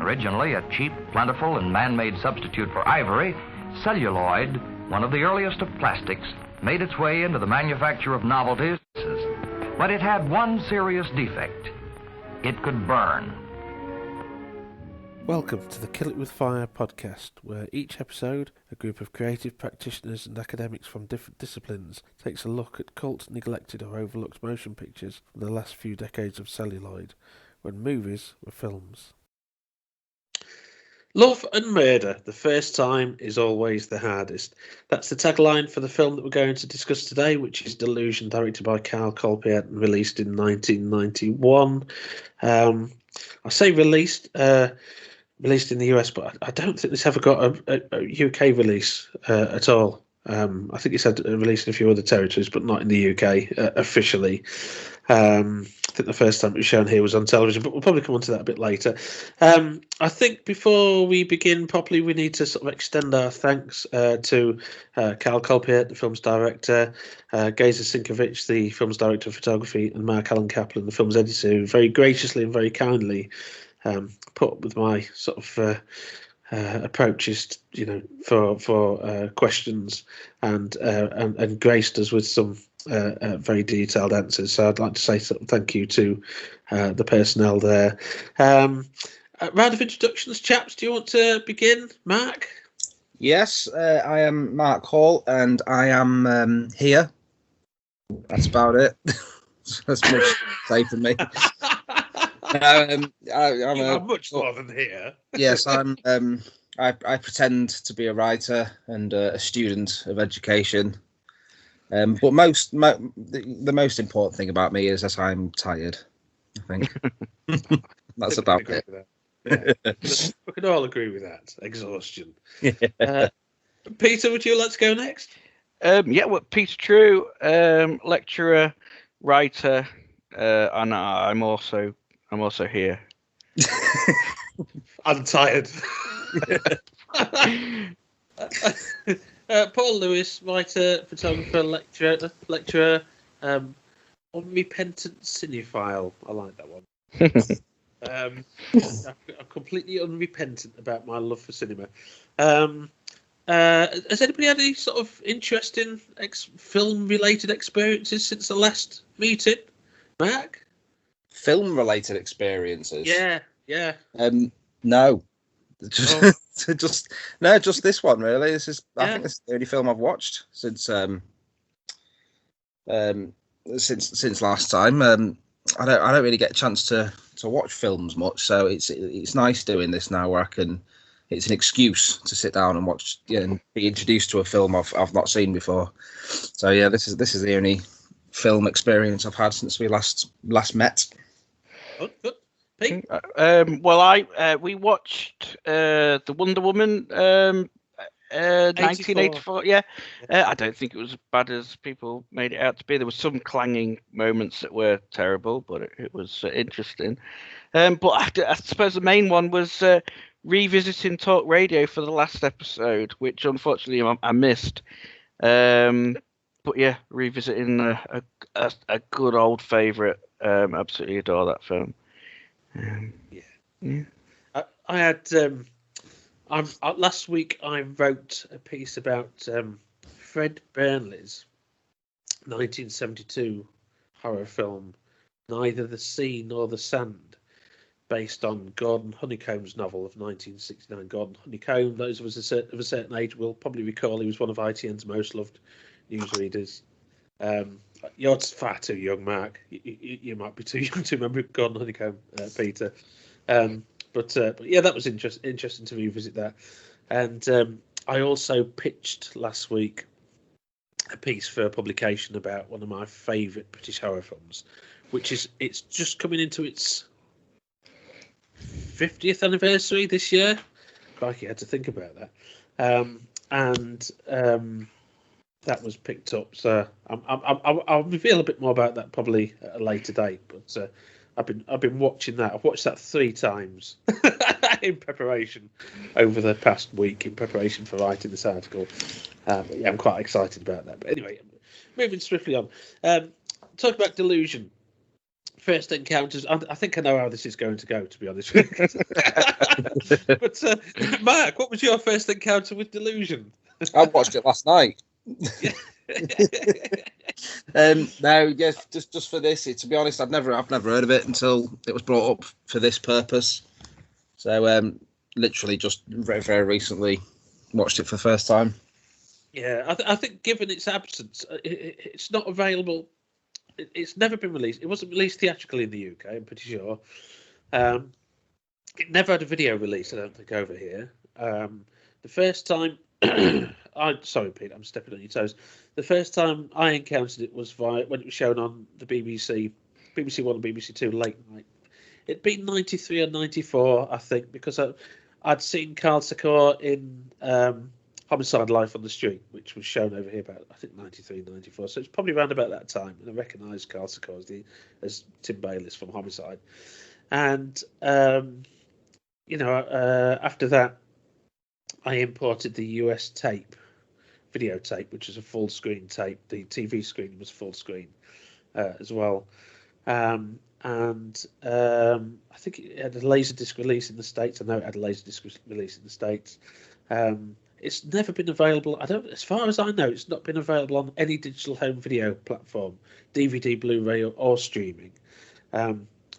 Originally a cheap, plentiful, and man-made substitute for ivory, celluloid, one of the earliest of plastics, made its way into the manufacture of novelties. But it had one serious defect. It could burn. Welcome to the Kill It With Fire podcast, where each episode, a group of creative practitioners and academics from different disciplines takes a look at cult, neglected or overlooked motion pictures from the last few decades of celluloid, when movies were films. Love and murder, the first time is always the hardest. That's the tagline for the film that we're going to discuss today, which is Delusion, directed by Colpaert and released in 1991. I say released in the US, but I don't think this ever got a UK release at all. I think it's had a release in a few other territories, but not in the UK officially. I think the first time it was shown here was on television, but we'll probably come on to that a bit later. I think before we begin properly, we need to sort of extend our thanks to Colpaert, the film's director, Geza Sinkovics, the film's director of photography, and Allan Kaplan, the film's editor, who very graciously and very kindly put up with my sort of approaches, for questions and graced us with some very detailed answers. So I'd like to say thank you to the personnel there. Round of introductions, chaps. Do you want to begin, Mark? Yes, I am Mark Hall, and I am here. That's about it. That's much to say for me. I'm much more than here. Yes, I'm. I pretend to be a writer and a student of education. But the most important thing about me is that I'm tired, I think. That's about it. Yeah. We can all agree with that. Exhaustion. Peter, would you like to go next? Peter True, lecturer, writer, and I'm also here. I'm tired. Paul Lewis, writer, photographer, lecturer, unrepentant cinephile. I like that one. I'm completely unrepentant about my love for cinema. Has anybody had any sort of interesting film-related experiences since the last meeting? Mark? Film-related experiences? Yeah. No. Just this one really. I think this is the only film I've watched since last time. I don't really get a chance to watch films much, so it's nice doing this now where it's an excuse to sit down and watch and be introduced to a film I've not seen before. So yeah, this is the only film experience I've had since we last met. Good. Pete? We watched the Wonder Woman 1984. Yeah, I don't think it was as bad as people made it out to be. There were some clanging moments that were terrible, but it was interesting. But I suppose the main one was revisiting Talk Radio for the last episode, which unfortunately I missed. But yeah, revisiting a good old favourite. Absolutely adore that film. I had last week I wrote a piece about Fred Burnley's 1972 horror film Neither the Sea Nor the Sand, based on Gordon Honeycomb's novel of 1969. Gordon Honeycomb, those of us of a certain age will probably recall he was one of ITN's most loved newsreaders. You're far too young, Mark. You might be too young to remember Gordon Honeycomb, Peter. But yeah, that was interesting to revisit that. And I also pitched last week a piece for publication about one of my favourite British horror films, it's just coming into its 50th anniversary this year. Crikey, I had to think about that. That was picked up, so I'll reveal a bit more about that probably at a later date. But I've been watching that. I've watched that 3 times in preparation over the past week in preparation for writing this article. But yeah, I'm quite excited about that. But anyway, moving swiftly on. Talk about Delusion. first encounters. I think I know how this is going to go, to be honest with you. But Mark, what was your first encounter with Delusion? I watched it last night. No, yes, just for this. To be honest, I've never heard of it until it was brought up for this purpose. So, literally, just very, very recently watched it for the first time. Yeah, I think given its absence, it's not available. It's never been released. It wasn't released theatrically in the UK, I'm pretty sure. It never had a video release, I don't think, over here. The first time, sorry, Pete, I'm stepping on your toes. The first time I encountered it was when it was shown on the BBC One and BBC Two late night. It'd been 93 or 94, I think, because I'd seen Carl Secor in Homicide: Life on the Street, which was shown over here about, I think, 93, 94. So it's probably around about that time. And I recognised Carl Secor as Tim Bayliss from Homicide. And, after that, I imported the US videotape, which is a full screen tape. The TV screen was full screen as well. I think it had a Laserdisc release in the States. I know it had a Laserdisc release in the States. It's never been available. As far as I know, it's not been available on any digital home video platform, DVD, Blu-ray, or streaming.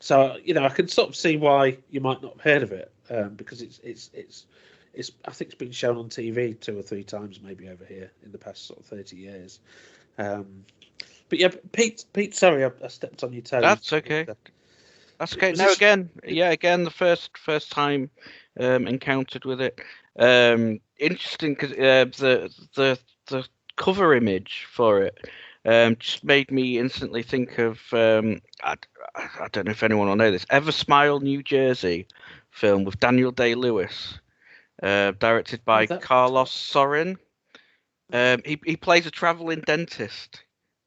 So I can sort of see why you might not have heard of it, because it's I think it's been shown on TV 2 or 3 times maybe over here in the past sort of 30 years. But yeah, Pete, sorry, I stepped on your toes. That's okay. That's okay. Now again, the first time encountered with it. Interesting because the cover image for it just made me instantly think of I don't know if anyone will know this, Eversmile, New Jersey film with Daniel Day-Lewis, directed by Carlos Sorin. He plays a traveling dentist.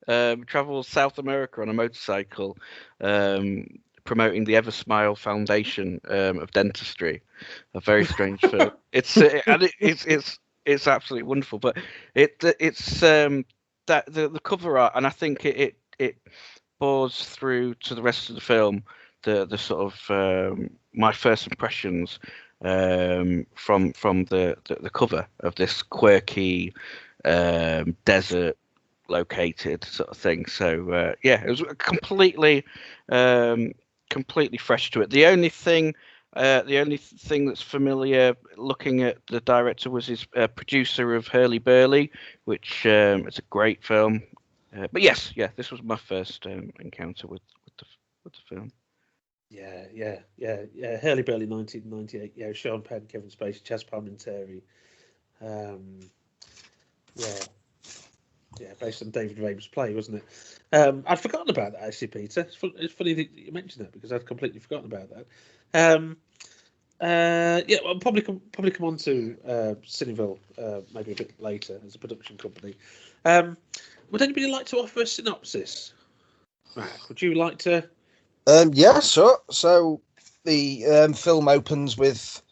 Travels South America on a motorcycle, promoting the Eversmile Foundation of dentistry. A very strange film. It's absolutely wonderful. But it's that the cover art, and I think it bores through to the rest of the film. The sort of my first impressions from the cover of this quirky desert located sort of thing. So it was completely fresh to it. The only thing that's familiar looking at the director was his producer of Hurly Burly, which is a great film. But yes, this was my first encounter with the film. Yeah. Hurly Burly, 1998. Yeah, Sean Penn, Kevin Spacey, Chaz Palminteri. Yeah, based on David Rabe's play, wasn't it? I'd forgotten about that, actually, Peter. It's funny that you mentioned that, because I'd completely forgotten about that. I'll probably come on to Cineville maybe a bit later as a production company. Would anybody like to offer a synopsis? Mark, would you like to? Yeah, sure. So the film opens with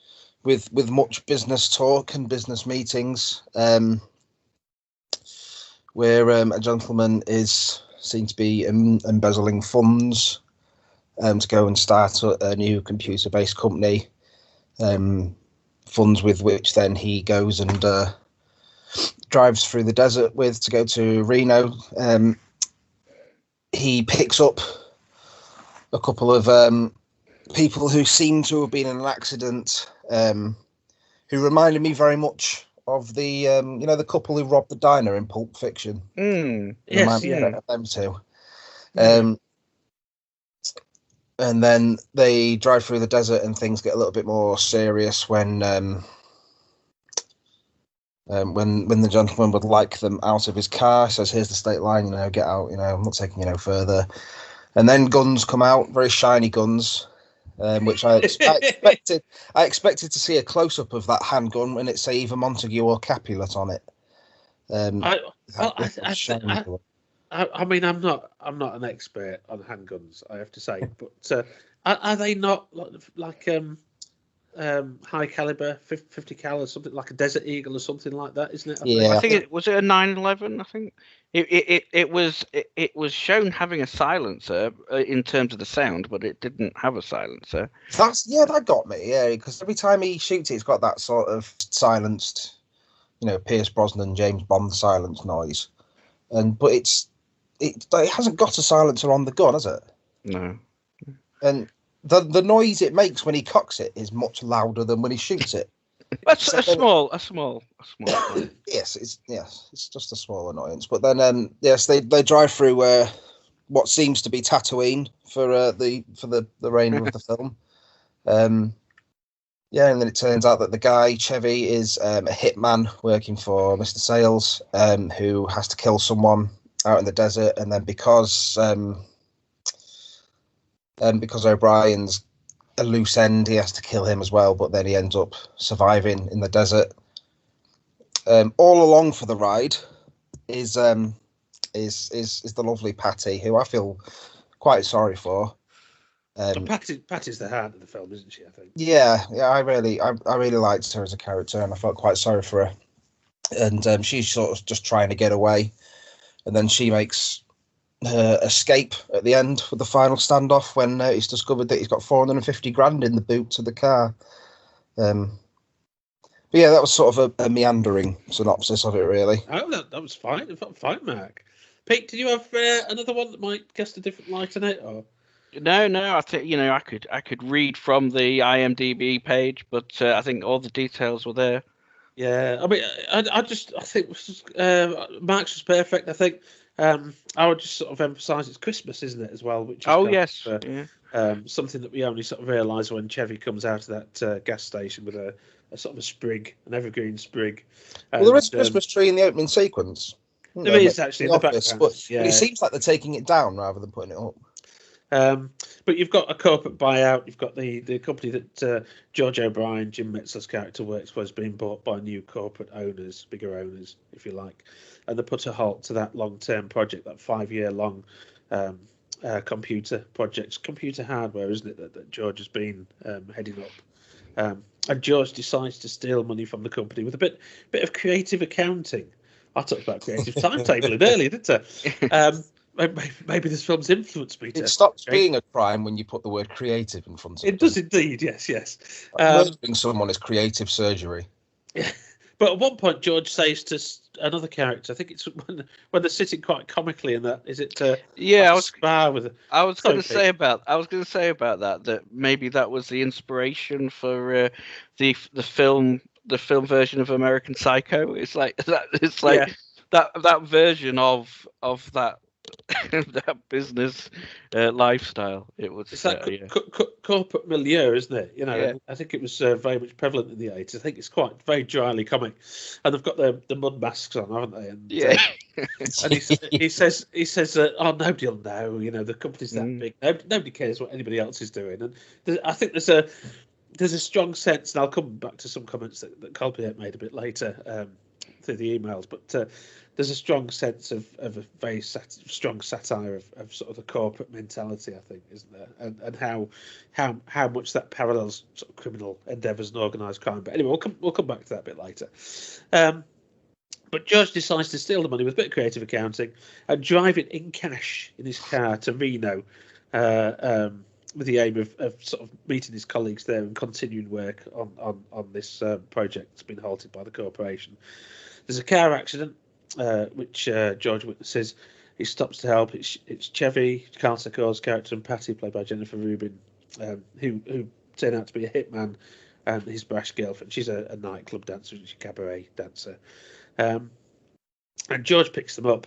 much business talk and business meetings, where a gentleman is seen to be embezzling funds to go and start a new computer-based company, funds with which then he goes and drives through the desert with to go to Reno. He picks up a couple of people who seem to have been in an accident, who reminded me very much of the the couple who robbed the diner in Pulp Fiction. Yes, yeah. Them two. And then they drive through the desert, and things get a little bit more serious when the gentleman would like them out of his car. Says, "Here's the state line. Get out. I'm not taking you no further." And then guns come out, very shiny guns. Which I expected to see a close up of that handgun when it say either Montague or Capulet on it. I mean, I'm not an expert on handguns, I have to say, but are they not like high caliber, 50 cal or something like a Desert Eagle or something like that, isn't it? Yeah. I think it was it a 911. I think it was shown having a silencer in terms of the sound, but it didn't have a silencer. That got me. Yeah, because every time he shoots it, it's got that sort of silenced, Pierce Brosnan, James Bond silence noise, but it hasn't got a silencer on the gun, has it? No. And the noise it makes when he cocks it is much louder than when he shoots it. That's a small. Yes, it's just a small annoyance. But then, yes, they drive through what seems to be Tatooine for the remainder of the film. And then it turns out that the guy Chevy is a hitman working for Mr. Sales, who has to kill someone out in the desert, and then because O'Brien's a loose end, he has to kill him as well, but then he ends up surviving in the desert. All along for the ride is the lovely Patty, who I feel quite sorry for. Patty's the heart of the film, isn't she? I think. Yeah, I really liked her as a character, and I felt quite sorry for her. And she's sort of just trying to get away, and then she makes her escape at the end with the final standoff when it's discovered that he's got 450 grand in the boot of the car. But yeah, that was sort of a meandering synopsis of it, really. Oh, that was fine. It felt fine, Mark. Pete, did you have another one that might cast a different light on it, or? No. I think I could read from the IMDb page, but I think all the details were there. Yeah, I mean, I think Mark's was perfect. I think I would just sort of emphasise it's Christmas, isn't it, as well? Which is something that we only sort of realise when Chevy comes out of that gas station with a sort of a sprig, an evergreen sprig. Well, there is a Christmas tree in the opening sequence. There is actually in the background, but it seems like they're taking it down rather than putting it up. But you've got a corporate buyout. You've got the company that George O'Brien, Jim Metzler's character, works for, is being bought by new corporate owners, bigger owners, if you like, and they put a halt to that long-term project, that 5-year-long computer project, computer hardware, isn't it, that George has been heading up. And George decides to steal money from the company with a bit of creative accounting. I talked about creative timetabling earlier, didn't I? Maybe this film's influenced me. It stops being a crime when you put the word creative in front of it. It does indeed, yes. Murdering someone is creative surgery. Yeah. But at one point, George says to another character, I think it's when they're sitting quite comically in that. Is it? Yeah, I was going to say about that maybe that was the inspiration for the film version of American Psycho. It's like that. It's like that version of that. That business lifestyle. It was. It's that corporate milieu, isn't it? I think it was very much prevalent in the 80s. I think it's quite very dryly comic, and they've got the mud masks on, haven't they? And, and he says, "Oh, nobody will know. The company's that big. Nobody cares what anybody else is doing." And I think there's a strong sense, and I'll come back to some comments that Colpaert made a bit later through the emails, but. There's a strong sense of a very strong satire of sort of the corporate mentality, I think, isn't there? And how much that parallels sort of criminal endeavours and organised crime. But anyway, we'll come back to that a bit later. But George decides to steal the money with a bit of creative accounting and drive it in cash in his car to Reno, with the aim of sort of meeting his colleagues there and continuing work on this project that's been halted by the corporation. There's a car accident. Which George witnesses. He stops to help. It's Chevy, Carl Sakor's character, and Patty, played by Jennifer Ruben, who turn out to be a hitman and his brash girlfriend. She's a nightclub dancer, she's a cabaret dancer. And George picks them up.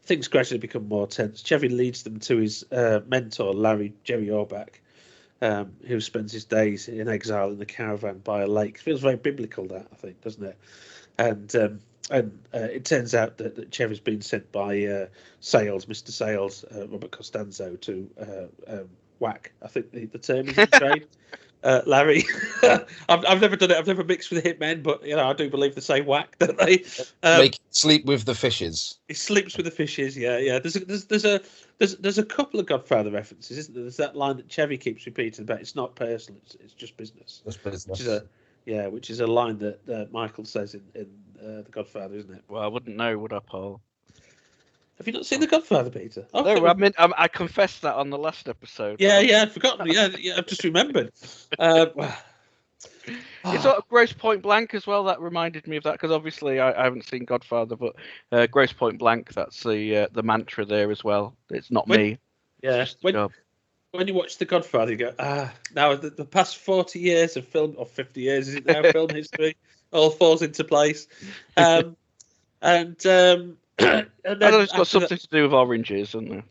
Things gradually become more tense. Chevy leads them to his mentor, Jerry Orbach, who spends his days in exile in the caravan by a lake. It feels very biblical, that, I think, doesn't it? And it turns out that Chevy's been sent by Mr. Sales, Robert Costanzo, to whack. I think the term is in trade. Larry. I've never done it. I've never mixed with hitmen, but I do believe the same whack, don't they? Make sleep with the fishes. He sleeps with the fishes. Yeah. There's a couple of Godfather references, isn't there? There's that line that Chevy keeps repeating about it's not personal, it's just business. Just business. Which is a line that Michael says in The Godfather, isn't it? Well, I wouldn't know, would I, Paul? Have you not seen The Godfather, Peter? No, I confessed that on the last episode. Yeah, I'd forgotten. Yeah, I've just remembered. It's sort of Gross Point Blank as well. That reminded me of that because obviously I haven't seen Godfather, but Gross Point Blank. That's the mantra there as well. It's not me. Yeah. When you watch The Godfather, you go, now the past 40 years of film, or 50 years, is it now, film history, all falls into place. And then it's got something to do with oranges, isn't there?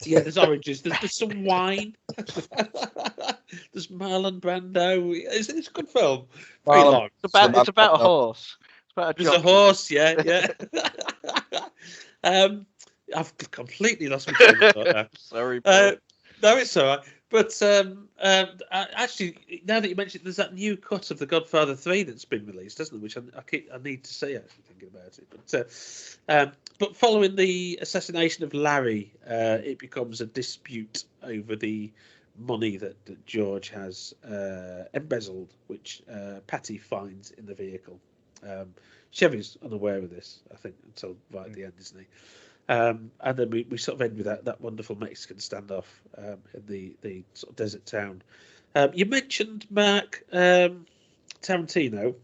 Yeah, there's oranges. There's some wine. There's Marlon Brando. It's a good film. Very long. It's about a horse. It's about There's a horse. Yeah. I've completely lost my train of thought now. Sorry. No, it's all right. But actually, now that you mentioned, there's that new cut of The Godfather 3 that's been released, hasn't it? Which I need to see, actually, thinking about it. But following the assassination of Larry, it becomes a dispute over the money that George has embezzled, which Patty finds in the vehicle. Chevy's unaware of this, I think, until right at the end, isn't he? And then we sort of end with that wonderful Mexican standoff in the sort of desert town. You mentioned, Mark, Tarantino,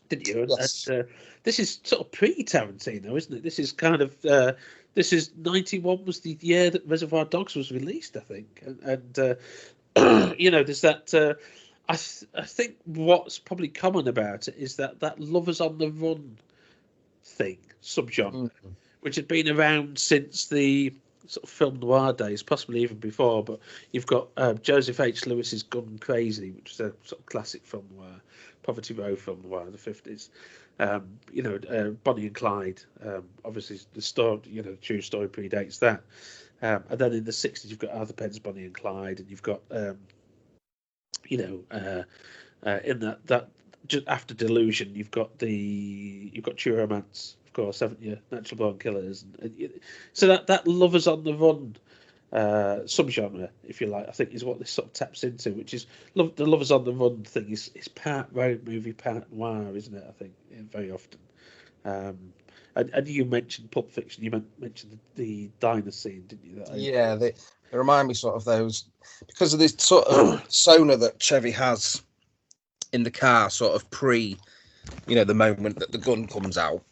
didn't you? Yes. And, this is sort of pre-Tarantino, isn't it? This is kind of this is 91 was the year that Reservoir Dogs was released, I think, and there's that. I think what's probably common about it is that lovers on the run thing subgenre. Mm-hmm. Which had been around since the sort of film noir days, possibly even before. But you've got Joseph H. Lewis's Gun Crazy, which is a sort of classic film noir, Poverty Row film noir in the 50s. Bonnie and Clyde, obviously the story, the true story predates that. And then in the 60s, you've got Arthur Penn's Bonnie and Clyde, and you've got, in that just after Delusion, you've got True Romance. Of course, haven't you? Natural Born Killers, so that lovers on the run subgenre, if you like, I think is what this sort of taps into, which is the lovers on the run thing is part road movie, part noir, isn't it? I think very often. And you mentioned Pulp Fiction. You mentioned the diner scene, didn't you? They remind me sort of those because of this sort of persona that Chevy has in the car, sort of pre, the moment that the gun comes out.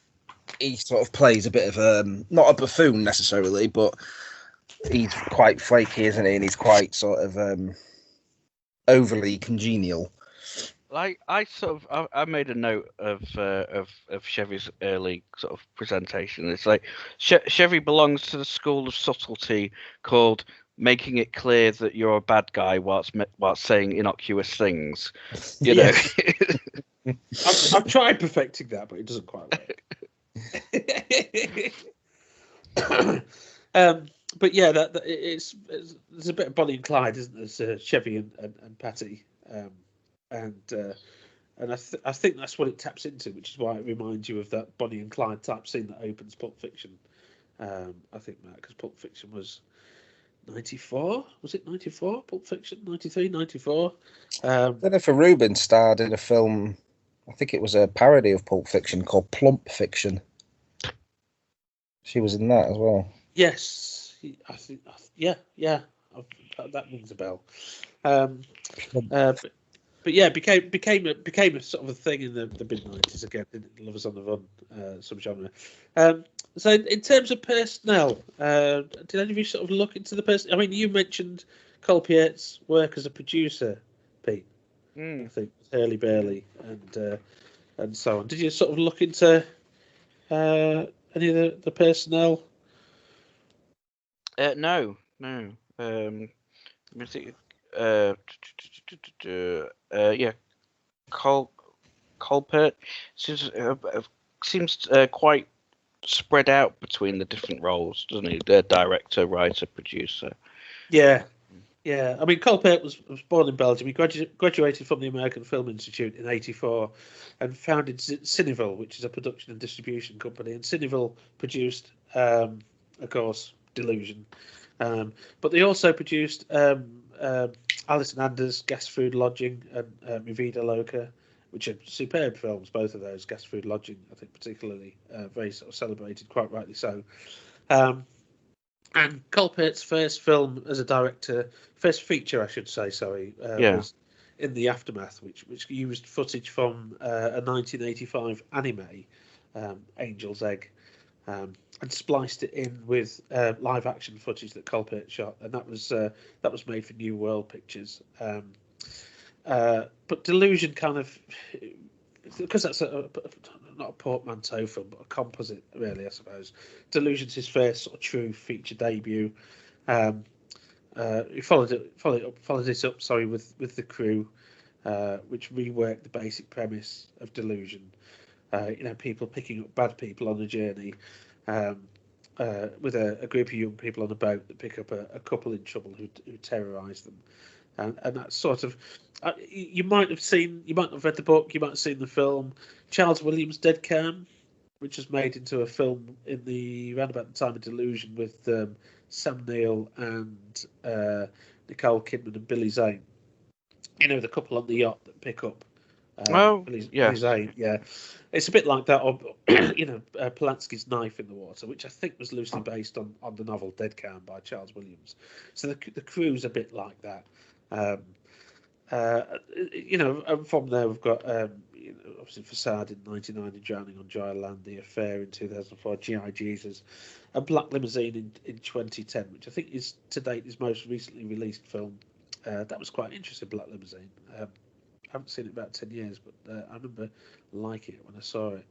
He sort of plays a bit of not a buffoon necessarily, but he's quite flaky, isn't he? And he's quite sort of overly congenial. Like I made a note of Chevy's early sort of presentation. It's like Chevy belongs to the school of subtlety called making it clear that you're a bad guy whilst saying innocuous things. You know. I've tried perfecting that, but it doesn't quite work. But yeah, it's there's a bit of Bonnie and Clyde, isn't there? Chevy and Patty, and I think that's what it taps into, which is why it reminds you of that Bonnie and Clyde type scene that opens Pulp Fiction. I think, Matt, because Pulp Fiction was 94. Was it 94? Pulp Fiction 93, 94. I don't know if Ruben starred in a film. I think it was a parody of Pulp Fiction called Plump Fiction. She was in that as well. Yes, I think. Yeah. That rings a bell. But yeah, became a sort of a thing in the mid 90s again. Lovers on the Run subgenre. So in terms of personnel, did any of you sort of look into the person? I mean, you mentioned Colpaert's work as a producer, Pete. I think Hurley Burley and so on. Did you sort of look into any of the personnel? No. Let me think. Colpaert seems quite spread out between the different roles, doesn't he? The director, writer, producer. Yeah. Yeah, I mean, Colpaert was born in Belgium. He graduated from the American Film Institute in '84 and founded Cineville, which is a production and distribution company. And Cineville produced, of course, Delusion. But they also produced Alice and Anders, Gas Food Lodging, and Mi Vida Loca, which are superb films, both of those. Gas Food Lodging, I think, particularly very sort of celebrated, quite rightly so. And Colpaert's first film as a director, first feature, I should say, sorry, was In the Aftermath, which used footage from a 1985 anime, Angel's Egg, and spliced it in with live action footage that Colpaert shot, and that was made for New World Pictures. But Delusion kind of, because that's not a portmanteau film, but a composite, really, I suppose. Delusion's his first sort of true feature debut. He followed it up, with The Crew, which reworked the basic premise of Delusion. People picking up bad people on a journey, with a group of young people on a boat that pick up a couple in trouble who terrorise them. And that sort of, you might have read the book, you might have seen the film, Charles Williams' Dead Calm, which was made into a film around about the time of Delusion with Sam Neill and Nicole Kidman and Billy Zane. The couple on the yacht that pick up Billy Zane. Yeah, it's a bit like that, or Polanski's Knife in the Water, which I think was loosely based on the novel Dead Calm by Charles Williams. So the Crew's a bit like that. And from there we've got obviously Facade in '99 and Drowning on Dry Land, The Affair in 2004, G.I. Jesus, and Black Limousine in 2010, which I think is to date his most recently released film. That was quite interesting, Black Limousine. I haven't seen it about 10 years, but I remember liking it when I saw it.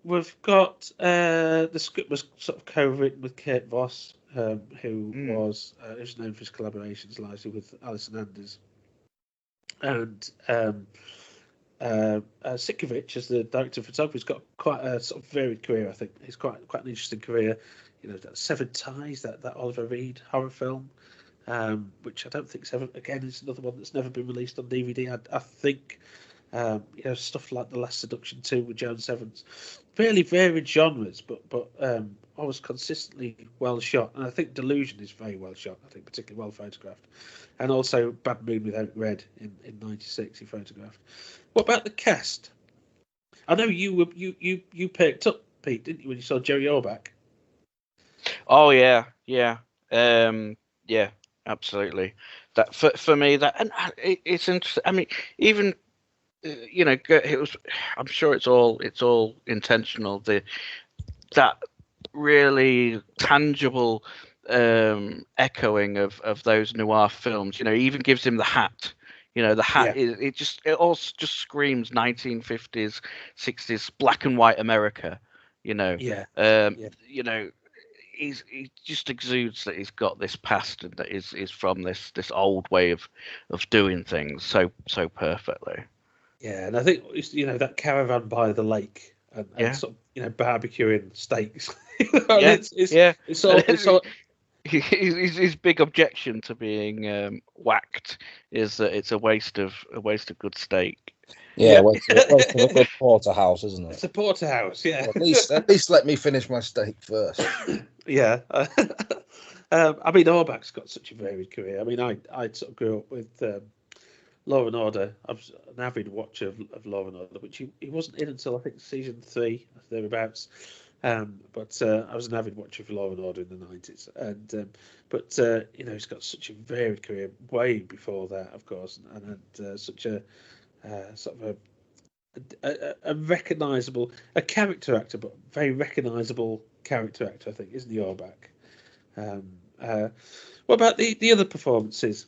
We've got the script was sort of co-written with Kurt Voss, who was known for his collaborations largely with Alice and Anders, and Sinkovics, as the director of photography, has got quite a sort of varied career. I think he's quite an interesting career. That Severed Ties, that Oliver Reed horror film, which I don't think is another one that's never been released on DVD. I think. Stuff like The Last Seduction 2 with Joan Severance, fairly varied genres, but always consistently well shot. And I think Delusion is very well shot. I think particularly well photographed, and also Bad Moon with Eric Red in '96 he photographed. What about the cast? I know you perked up, Pete, didn't you, when you saw Jerry Orbach? Oh yeah, absolutely. That for me, it's interesting. I mean, even. It was. I'm sure it's all intentional. That really tangible echoing of those noir films. He even gives him the hat. The hat is. It all just screams 1950s, 60s black and white America. He just exudes that he's got this past and that is from this old way of doing things so perfectly. Yeah, and I think that caravan by the lake and sort of barbecuing steaks. It's all. His big objection to being whacked is that it's a waste of good steak. Yeah, waste of a good porterhouse, isn't it? It's a porterhouse, yeah. Well, at least let me finish my steak first. Yeah. I mean, Orbach's got such a varied career. I mean, I sort of grew up with. Law and Order. I was an avid watcher of Law and Order, which he wasn't in until I think season 3, thereabouts. But I was an avid watcher of Law and Order in the 90s, and he's got such a varied career way before that, of course, and had such a sort of a recognisable, a character actor, but very recognisable character actor, I think, isn't he, Orbach? What about the other performances?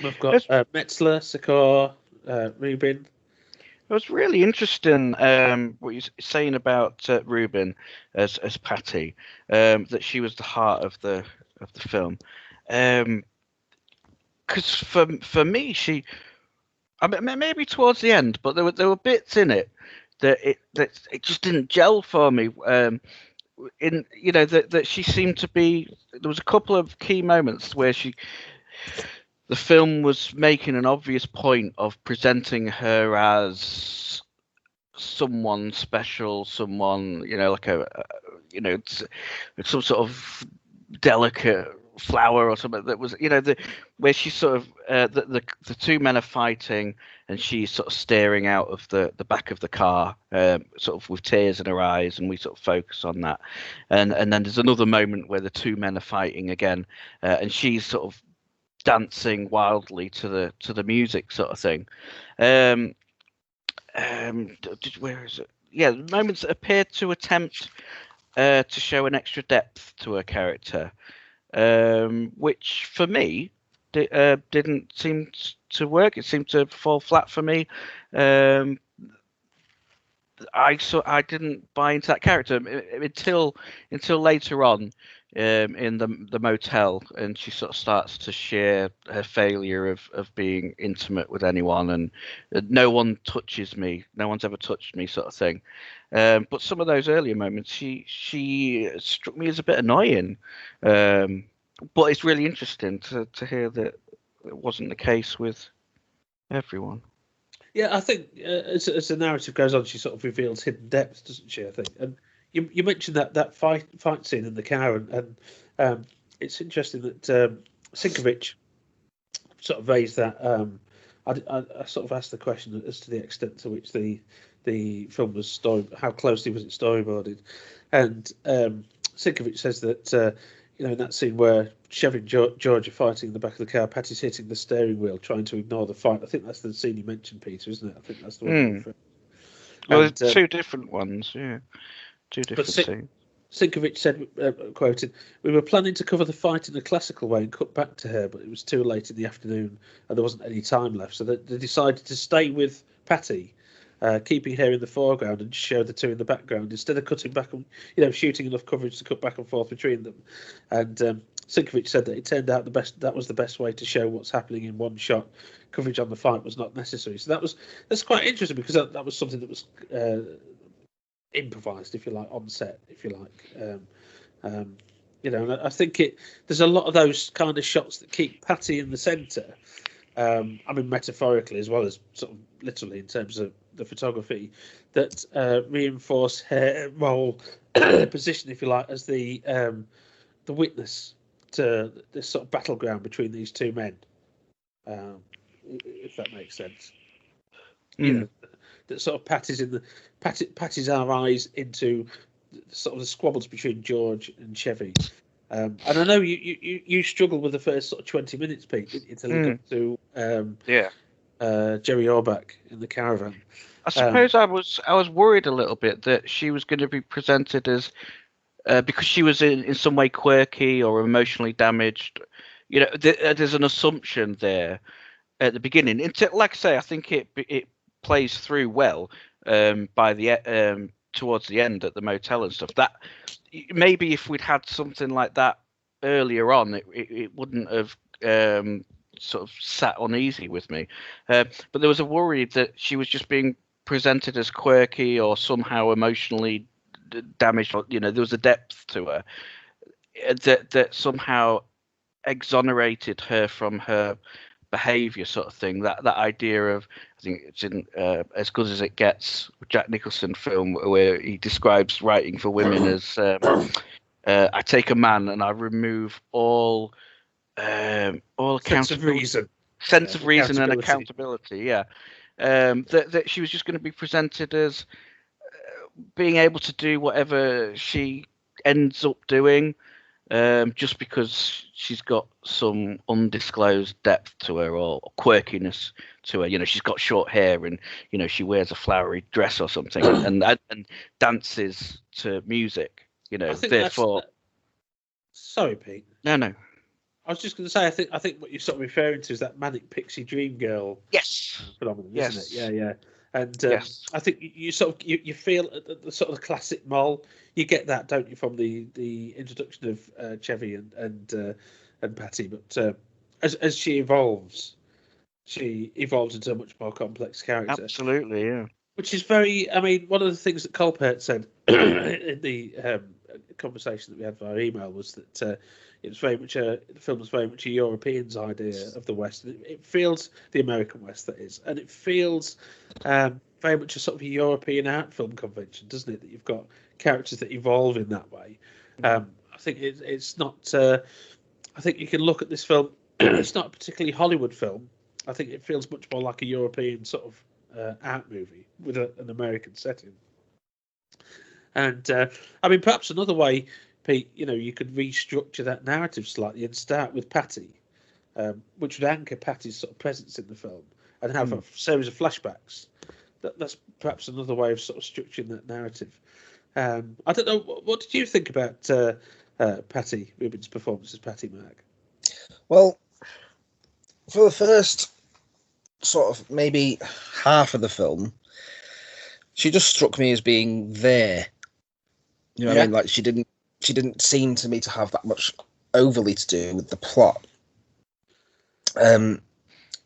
We've got Metzler, Sikor, Ruben. It was really interesting what you're saying about Ruben as Patty, that she was the heart of the film. Because for me, maybe towards the end, but there were bits in it that it just didn't gel for me. in that she seemed to be. There was a couple of key moments where the film was making an obvious point of presenting her as someone special, someone like some sort of delicate flower or something that was where she sort of the two men are fighting and she's sort of staring out of the back of the car sort of with tears in her eyes, and we sort of focus on that, and then there's another moment where the two men are fighting again, and she's sort of dancing wildly to the music sort of thing. Where is it? Yeah, moments that appeared to attempt to show an extra depth to her character, which for me didn't seem to work. It seemed to fall flat for me. I didn't buy into that character until later on in the motel, and she sort of starts to share her failure of being intimate with anyone, and no one touches me, no one's ever touched me, sort of thing. But some of those earlier moments, she struck me as a bit annoying. But it's really interesting to hear that it wasn't the case with everyone. Yeah, I think as the narrative goes on, she sort of reveals hidden depths, doesn't she? I think, and you mentioned that fight scene in the car, and it's interesting that Sinkovics sort of raised that. I sort of asked the question as to the extent to which the film was how closely was it storyboarded, and Sinkovics says that in that scene where Chevy and George are fighting in the back of the car, Patty's hitting the steering wheel, trying to ignore the fight. I think that's the scene you mentioned, Peter, isn't it? I think that's the one. Well, there's two different ones, yeah. Two different scenes. Sinkovics said, quoted, "We were planning to cover the fight in a classical way and cut back to her, but it was too late in the afternoon and there wasn't any time left. So they decided to stay with Patty, keeping her in the foreground and show the two in the background instead of cutting back and shooting enough coverage to cut back and forth between them." And Sinkovics said that it turned out that was the best way to show what's happening in one shot. Coverage on the fight was not necessary. So that's quite interesting, because that was something that was improvised, if you like, on set, if you like. And I think there's a lot of those kind of shots that keep Patty in the centre. I mean, metaphorically as well as sort of literally in terms of the photography, that reinforce her role, position, if you like, as the witness to this sort of battleground between these two men. If that makes sense. That sort of Patty's our eyes into sort of the squabbles between George and Chevy. And I know you struggled with the first sort of 20 minutes, Pete, didn't you, till you got to Jerry Orbach in the caravan. I suppose I was worried a little bit that she was going to be presented as because she was in some way quirky or emotionally damaged. There's an assumption there at the beginning. Like I say, I think it plays through well by the towards the end at the motel and stuff. That maybe if we'd had something like that earlier on, it wouldn't have sort of sat uneasy with me. But there was a worry that she was just being presented as quirky or somehow emotionally damaged. There was a depth to her that somehow exonerated her from her behavior, sort of thing. That idea of, I think it's in As Good as It Gets, Jack Nicholson film, where he describes writing for women as I take a man and I remove all sense of reason and accountability. Yeah. That she was just going to be presented as being able to do whatever she ends up doing, just because she's got some undisclosed depth to her or quirkiness to her. She's got short hair and she wears a flowery dress or something and dances to music. Therefore. Sorry, Pete. No. I was just going to say, I think what you're sort of referring to is that manic pixie dream girl phenomenon, isn't it? Yeah. And I think you sort of you feel the sort of classic mole. You get that, don't you, from the introduction of Chevy and Patty. But as she evolves into a much more complex character. Absolutely, yeah. Which is very. I mean, one of the things that Colpaert said in the a conversation that we had via email was that it was very much the film was very much a European's idea of the West. It feels the American West, that is, and it feels very much a sort of a European art film convention, doesn't it? That you've got characters that evolve in that way. I think it's not. I think you can look at this film. It's not a particularly Hollywood film. I think it feels much more like a European sort of art movie with an American setting. And I mean, perhaps another way, Pete, you could restructure that narrative slightly and start with Patty, which would anchor Patty's sort of presence in the film and have a series of flashbacks. That's perhaps another way of sort of structuring that narrative. I don't know. What did you think about Patty Ruben's performance as Patty, Mark? Well, for the first sort of maybe half of the film, she just struck me as being there. You know what I mean? Like she didn't seem to me to have that much overly to do with the plot. And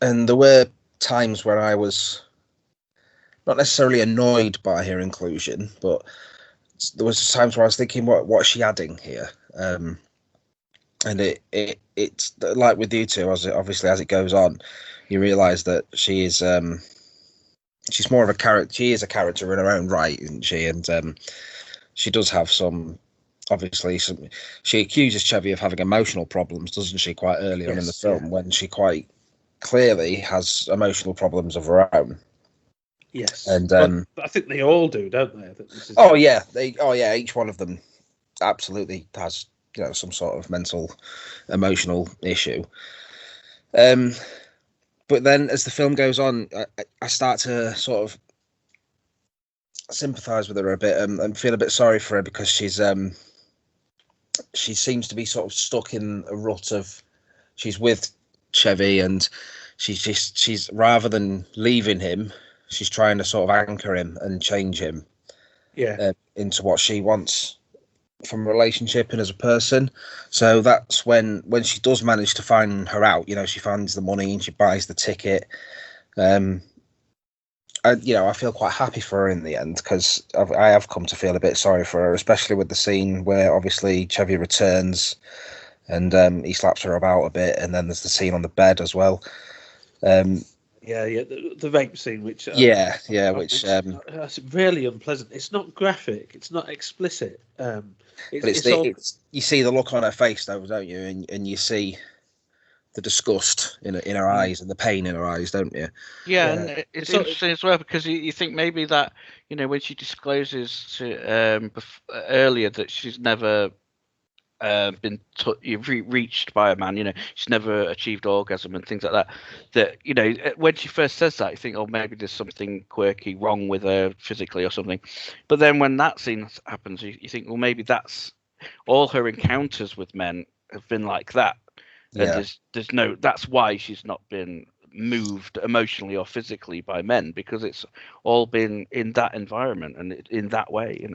there were times where I was not necessarily annoyed by her inclusion, but there was times where I was thinking, what's she adding here? And it's like with you two, as it goes on, you realise that she is she's more of a character. She is a character in her own right, isn't she? And she does have some. Obviously, she accuses Chevy of having emotional problems, doesn't she? Quite early on in the film, when she quite clearly has emotional problems of her own. Yes, and I think they all do, don't they? Each one of them absolutely has some sort of mental, emotional issue. But then as the film goes on, I start to sort of sympathise with her a bit and feel a bit sorry for her because she seems to be sort of stuck in a rut of she's with Chevy and she's rather than leaving him, she's trying to sort of anchor him and change him into what she wants from a relationship and as a person. So that's when she does manage to find her out, she finds the money and she buys the ticket. I feel quite happy for her in the end because I have come to feel a bit sorry for her, especially with the scene where obviously Chevy returns and he slaps her about a bit, and then there's the scene on the bed as well. The rape scene, which it's really unpleasant. It's not graphic, it's not explicit. You see the look on her face though, don't you? And you see the disgust in her eyes and the pain in her eyes, don't you? Yeah, and it's interesting as well because you think maybe that when she discloses to earlier that she's never been reached by a man, she's never achieved orgasm and things like that when she first says that you think, oh, maybe there's something quirky wrong with her physically or something, but then when that scene happens you think, well, maybe that's all her encounters with men have been like that. And that's why she's not been moved emotionally or physically by men, because it's all been in that environment and in that way,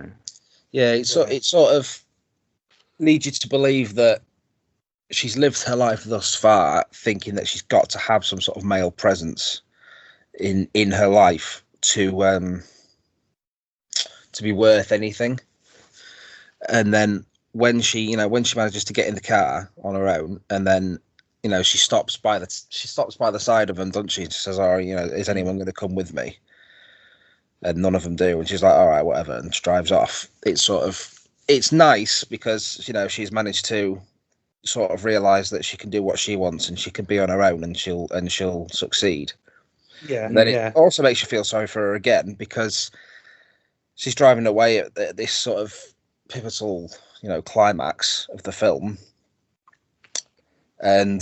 it sort of leads you to believe that she's lived her life thus far thinking that she's got to have some sort of male presence in her life to be worth anything. And then when she manages to get in the car on her own, and then she stops by the side of them, doesn't she? She says, "Oh, is anyone going to come with me?" And none of them do, and she's like, "All right, whatever," and she drives off. It's nice because she's managed to sort of realise that she can do what she wants and she can be on her own and she'll succeed. Yeah. And then it also makes you feel sorry for her again because she's driving away at this sort of pivotal, climax of the film, and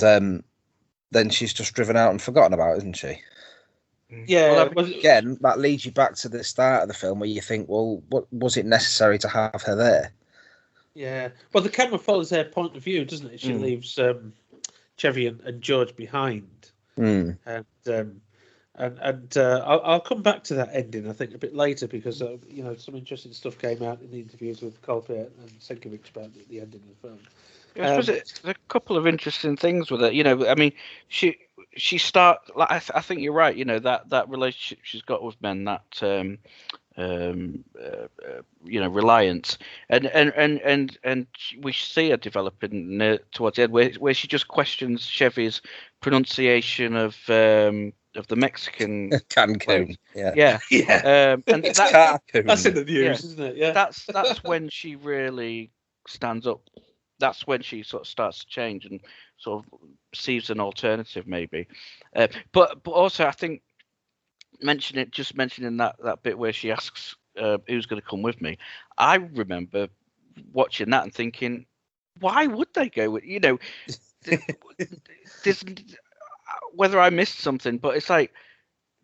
then she's just driven out and forgotten about it, isn't she? Yeah. Again, that leads you back to the start of the film where you think, well, what was it necessary to have her there? Yeah. Well, the camera follows her point of view, doesn't it? She leaves Chevy and George behind. And I'll come back to that ending, I think, a bit later because some interesting stuff came out in the interviews with Colpaert and Sinkovics about the ending of the film. I suppose there's a couple of interesting things with it. I mean, she start. Like, I think you're right. That relationship she's got with men, that reliance, and we see her developing towards the end where she just questions Chevy's pronunciation of the Mexican Cancun. yeah. And It's that's in the news, isn't it? Yeah, that's when she really stands up. That's when she sort of starts to change and sort of sees an alternative, maybe. But also, I think mentioning that bit where she asks who's going to come with me. I remember watching that and thinking, why would they go with this? Whether I missed something, but it's like,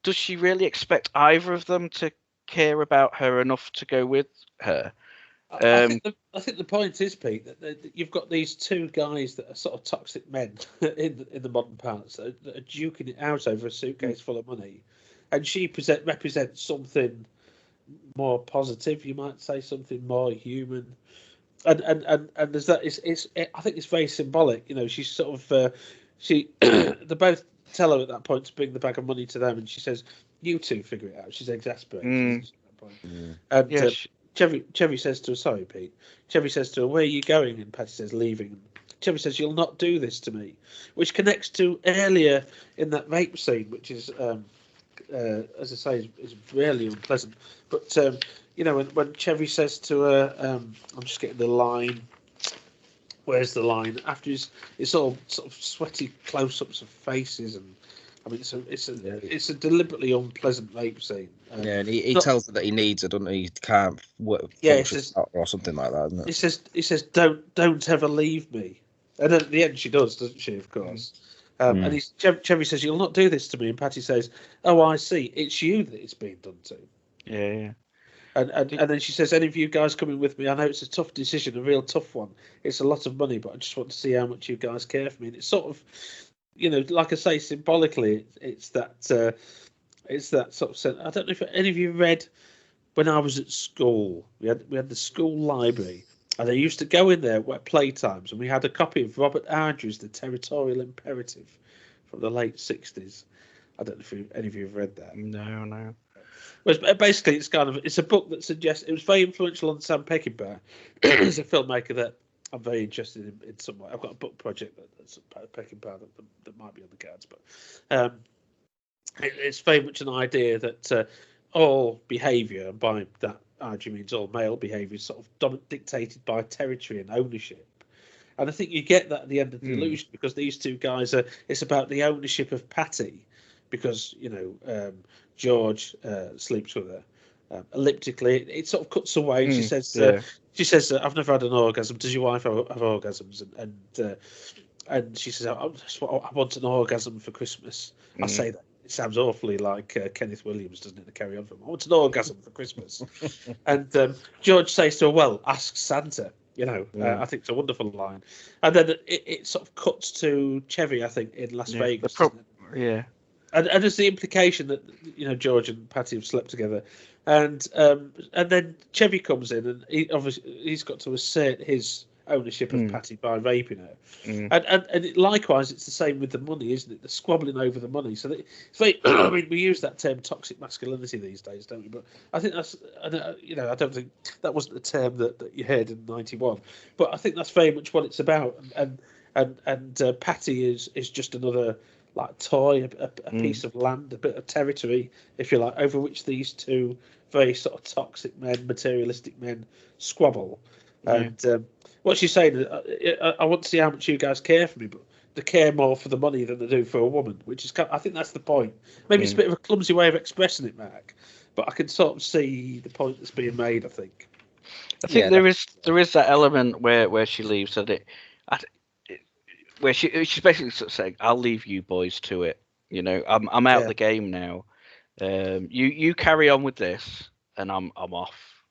does she really expect either of them to care about her enough to go with her? I think the point is, Pete, that you've got these two guys that are sort of toxic men in the modern parts that are duking it out over a suitcase full of money, and she represents something more positive, you might say, something more human, and there's that. I think it's very symbolic. She's sort of they both tell her at that point to bring the bag of money to them, and she says, "You two figure it out." She's exasperated at that point. And Chevy says to her, "Sorry, Pete." Chevy says to her, "Where are you going?" And Patty says, "Leaving." Chevy says, "You'll not do this to me," which connects to earlier in that rape scene, which is, as I say, is really unpleasant. But when Chevy says to her, I'm just getting the line. Where's the line? After his sort of sweaty close-ups of faces, and I mean, it's a deliberately unpleasant rape scene. And he tells her that he needs her, doesn't he? He can't work or something like that, isn't it? He says, don't ever leave me. And then at the end, she does, doesn't she? Of course. And Chevy says, "You'll not do this to me." And Patty says, "Oh, I see. It's you that it's being done to." Yeah. And then she says, "Any of you guys coming with me? I know it's a tough decision, a real tough one. It's a lot of money, but I just want to see how much you guys care for me." And it's sort of, like I say, symbolically, it's that sort of sense. I don't know if any of you read when I was at school. We had the school library, and I used to go in there at playtimes, and we had a copy of Robert Ardrey's The Territorial Imperative from the late 60s. I don't know if any of you have read that. No. Well, basically, it's a book that suggests it was very influential on Sam Peckinpah as a filmmaker that I'm very interested in some way. I've got a book project that's Peckinpah that might be on the cards, but it's very much an idea that all behaviour, and by that Ardrey means all male behaviour, is sort of dictated by territory and ownership. And I think you get that at the end of Delusion, because these two guys it's about the ownership of Patty, because George sleeps with her. Elliptically, it sort of cuts away. She says, "I've never had an orgasm. Does your wife have orgasms?" And she says, "I want an orgasm for Christmas." I say that. It sounds awfully like Kenneth Williams, doesn't it, the Carry On film? "I want an orgasm for Christmas." And George says to her, "Well, ask Santa." I think it's a wonderful line. And then it sort of cuts to Chevy, I think, in Las Vegas. And there's the implication that George and Patty have slept together, and then Chevy comes in, and he's got to assert his ownership of Patty by raping her, and likewise it's the same with the money, isn't it? The squabbling over the money. So it's very. I mean, we use that term toxic masculinity these days, don't we? But I think that's I don't think that wasn't the term that you heard in '91, but I think that's very much what it's about. And Patty is just another, like, toy, a piece of land, a bit of territory, if you like, over which these two very sort of toxic men, materialistic men, squabble. And what she's saying is, I want to see how much you guys care for me, but they care more for the money than they do for a woman, which is, I think that's the point. Maybe it's a bit of a clumsy way of expressing it, Mark, but I can sort of see the point that's being made, I think. I think there is that element where she leaves, and where she's basically sort of saying, "I'll leave you boys to it. I'm out of the game now. You carry on with this, and I'm off."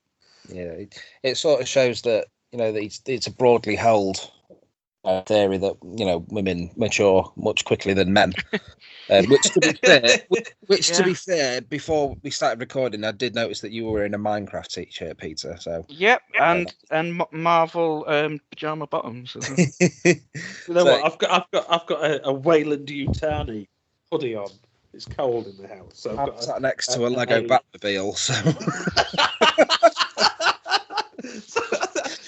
Yeah, it sort of shows that that it's a broadly held theory that women mature much quicker than men. Which to be fair, before we started recording, I did notice that you were in a Minecraft t-shirt, Peter. So yep, and Marvel pajama bottoms. What? I've got a Wayland Yutani hoodie on. It's cold in the house. So I've I'm got sat next to a Lego Batmobile, so.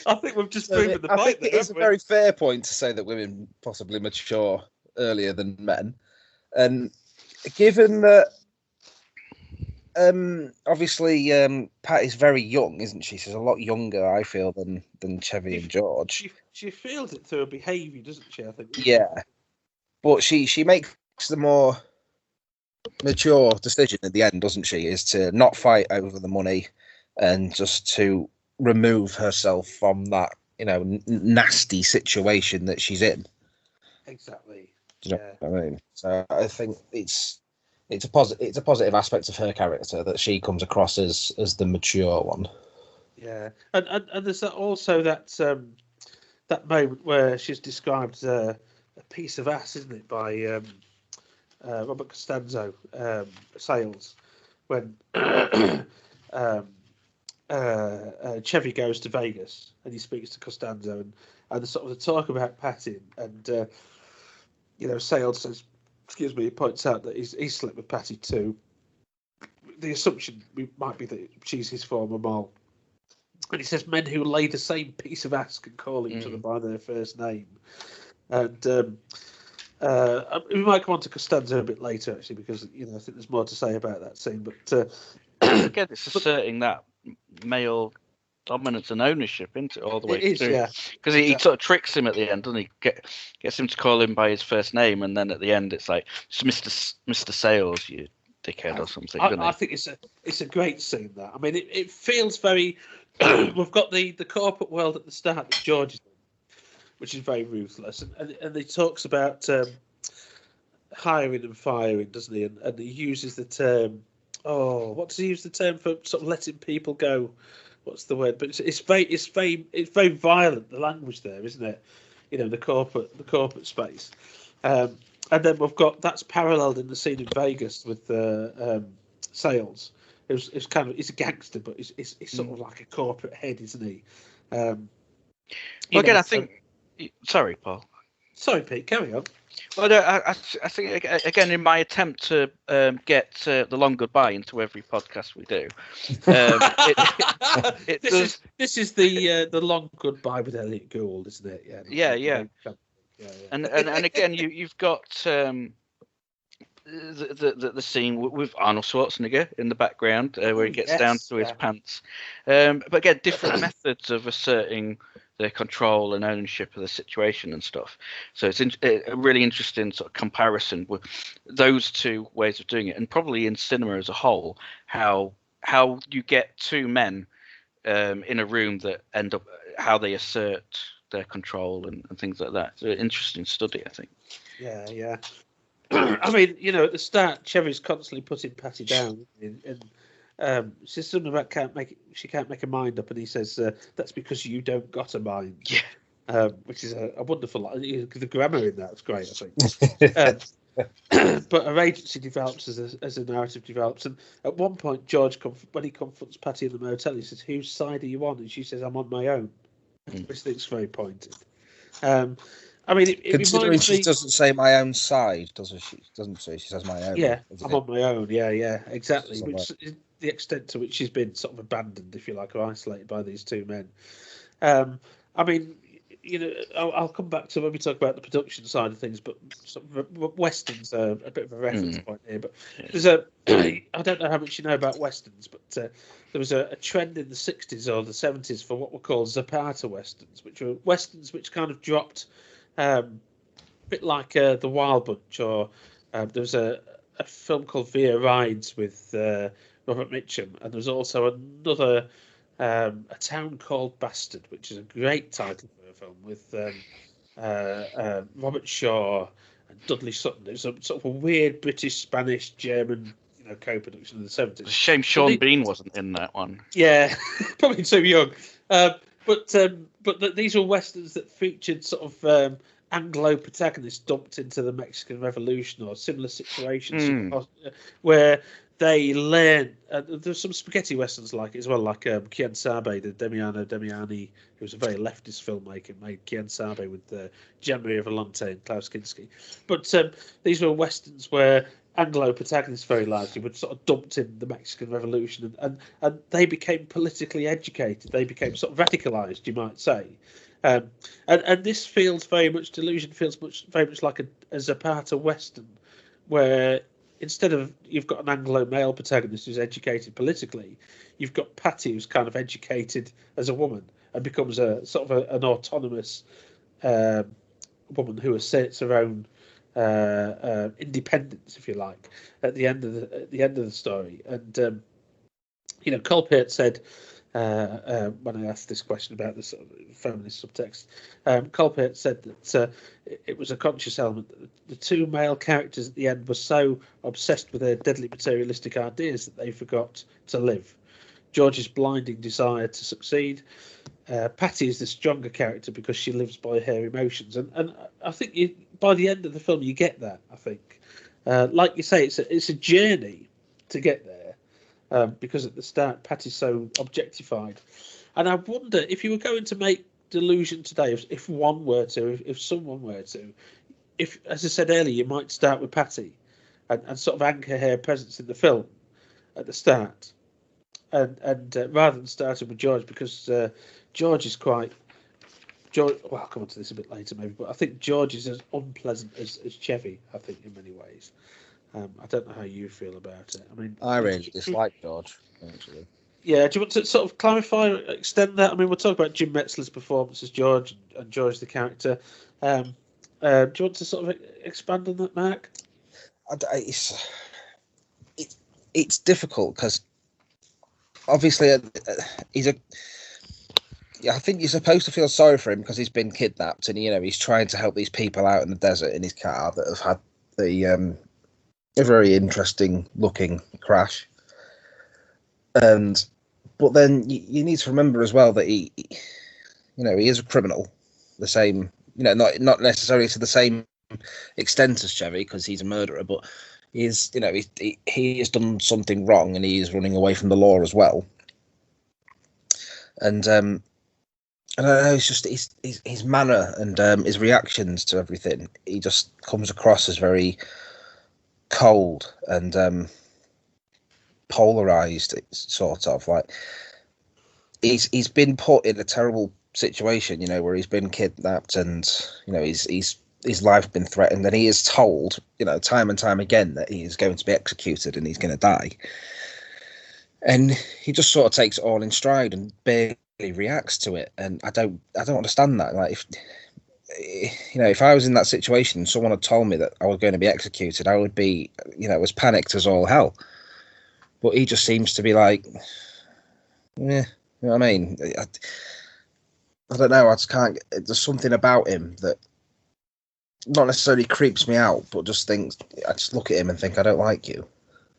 I think we've just proven the I point. think it is a very fair point to say that women possibly mature earlier than men, and given that, obviously, Pat is very young, isn't she? She's a lot younger, I feel, than Chevy and George. She feels it through her behaviour, doesn't she? I think. Yeah, but she makes the more mature decision at the end, doesn't she? Is to not fight over the money and just to remove herself from that, nasty situation that she's in. Exactly. Do you know what I mean? So I think it's a positive aspect of her character that she comes across as the mature one. Yeah, and there's also that moment where she's described a piece of ass, isn't it, by Robert Costanzo, Sales, when Chevy goes to Vegas and he speaks to Costanzo and the sort of the talk about Patty and Sales says, excuse me, he points out that he's slept with Patty too. The assumption might be that she's his former moll. And he says men who lay the same piece of ass can call each other by their first name. And we might come on to Costanzo a bit later, actually, because I think there's more to say about that scene. But again, it's asserting that male dominance and ownership, isn't it, all the way through? Yeah. Because he sort of tricks him at the end, doesn't he? Gets him to call him by his first name, and then at the end it's like, it's Mr. Sales, you dickhead, or something. I think it's a great scene. That I mean, it feels very. We've got the corporate world at the start that George is in, which is very ruthless, and he talks about hiring and firing, doesn't he? And he uses the term. Oh, what does he use the term for? Sort of letting people go. What's the word? But it's very violent. The language there, isn't it? The corporate space. And then we've got that's paralleled in the scene in Vegas with Sales. It's kind of, he's a gangster, but he's sort of like a corporate head, isn't he? Well, again, I think. Sorry, Paul. Sorry, Pete. Carry on. Well, I think again, in my attempt to get the long goodbye into every podcast we do, this is the long goodbye with Elliot Gould, isn't it? Yeah. And again, you've got the scene with Arnold Schwarzenegger in the background where he gets down to his pants. But again, different methods of asserting their control and ownership of the situation and stuff. So it's a really interesting sort of comparison with those two ways of doing it, and probably in cinema as a whole, how you get two men in a room that end up how they assert their control and things like that. It's an interesting study, I think. Yeah. I mean, at the start, Chevy's constantly putting Patty down, and she says something about she can't make a mind up, and he says that's because you don't got a mind. Yeah. Which is a wonderful. The grammar in that's great, I think. But her agency develops as a narrative develops, and at one point, George, when he confronts Patty in the motel, he says, "Whose side are you on?" And she says, "I'm on my own," which I think is very pointed. I mean, considering she doesn't say my own side, doesn't she? She says my own. Yeah, I'm on my own. Yeah, exactly. Which is the extent to which she's been sort of abandoned, if you like, or isolated by these two men. I mean, I'll come back to when we talk about the production side of things, but sort of Westerns are a bit of a reference point here. But there's I don't know how much you know about Westerns, but there was a trend in the 60s or the 70s for what were called Zapata Westerns, which were Westerns which kind of dropped. A bit like The Wild Bunch, or there was a film called Via Rides with Robert Mitchum, and there was also another A Town Called Bastard, which is a great title for a film with Robert Shaw and Dudley Sutton. It was a sort of a weird British, Spanish, German, co-production in the 70s. It's a shame Sean Bean wasn't in that one. Yeah, probably too young. But these were westerns that featured sort of Anglo protagonists dumped into the Mexican Revolution or similar situations where they learn. There's some spaghetti westerns like it as well, like Quien Sabe, the Damiano Damiani, who was a very leftist filmmaker, made Quien Sabe with Gian Maria Volonté and Klaus Kinski. But these were westerns where Anglo protagonists very largely were sort of dumped in the Mexican Revolution, and they became politically educated. They became sort of radicalized, you might say. And this feels very much, Delusion feels very much like a Zapata Western, where instead of you've got an Anglo male protagonist who's educated politically, you've got Patty who's kind of educated as a woman and becomes a sort of an autonomous woman who asserts her own independence, if you like, at the end of the story. And Colpaert said, when I asked this question about the sort of feminist subtext, Colpaert said that it was a conscious element. The two male characters at the end were so obsessed with their deadly materialistic ideas that they forgot to live. George's blinding desire to succeed. Patty is the stronger character because she lives by her emotions, and I think by the end of the film you get that. I think, like you say, it's a journey to get there, because at the start Patty's so objectified, and I wonder if you were going to make Delusion today, if someone were to, if, as I said earlier, you might start with Patty, and sort of anchor her presence in the film at the start. And rather than starting with George, because George is quite Well, I'll come on to this a bit later, maybe, but I think George is as unpleasant as Chevy. I think in many ways. I don't know how you feel about it. I mean, I really dislike George, actually. Yeah, do you want to sort of clarify, extend that? I mean, we'll talk about Jim Metzler's performance as George and George the character. Do you want to sort of expand on that, Mark? It's difficult because obviously I think you're supposed to feel sorry for him because he's been kidnapped and he's trying to help these people out in the desert in his car that have had a very interesting looking crash. But then you need to remember as well that he is a criminal, the same, not necessarily to the same extent as Chevy because he's a murderer, but he has done something wrong and he is running away from the law as well. And I don't know, it's just his manner and his reactions to everything. He just comes across as very cold and polarized. It's sort of like he's been put in a terrible situation, where he's been kidnapped and his life's been threatened, and he is told, time and time again that he is going to be executed and he's going to die. And he just sort of takes it all in stride and barely reacts to it. And I don't understand that. Like, if I was in that situation and someone had told me that I was going to be executed, I would be, as panicked as all hell. But he just seems to be like, yeah, you know what I mean? I don't know. I just can't. There's something about him that not necessarily creeps me out, but just I just look at him and think, I don't like you.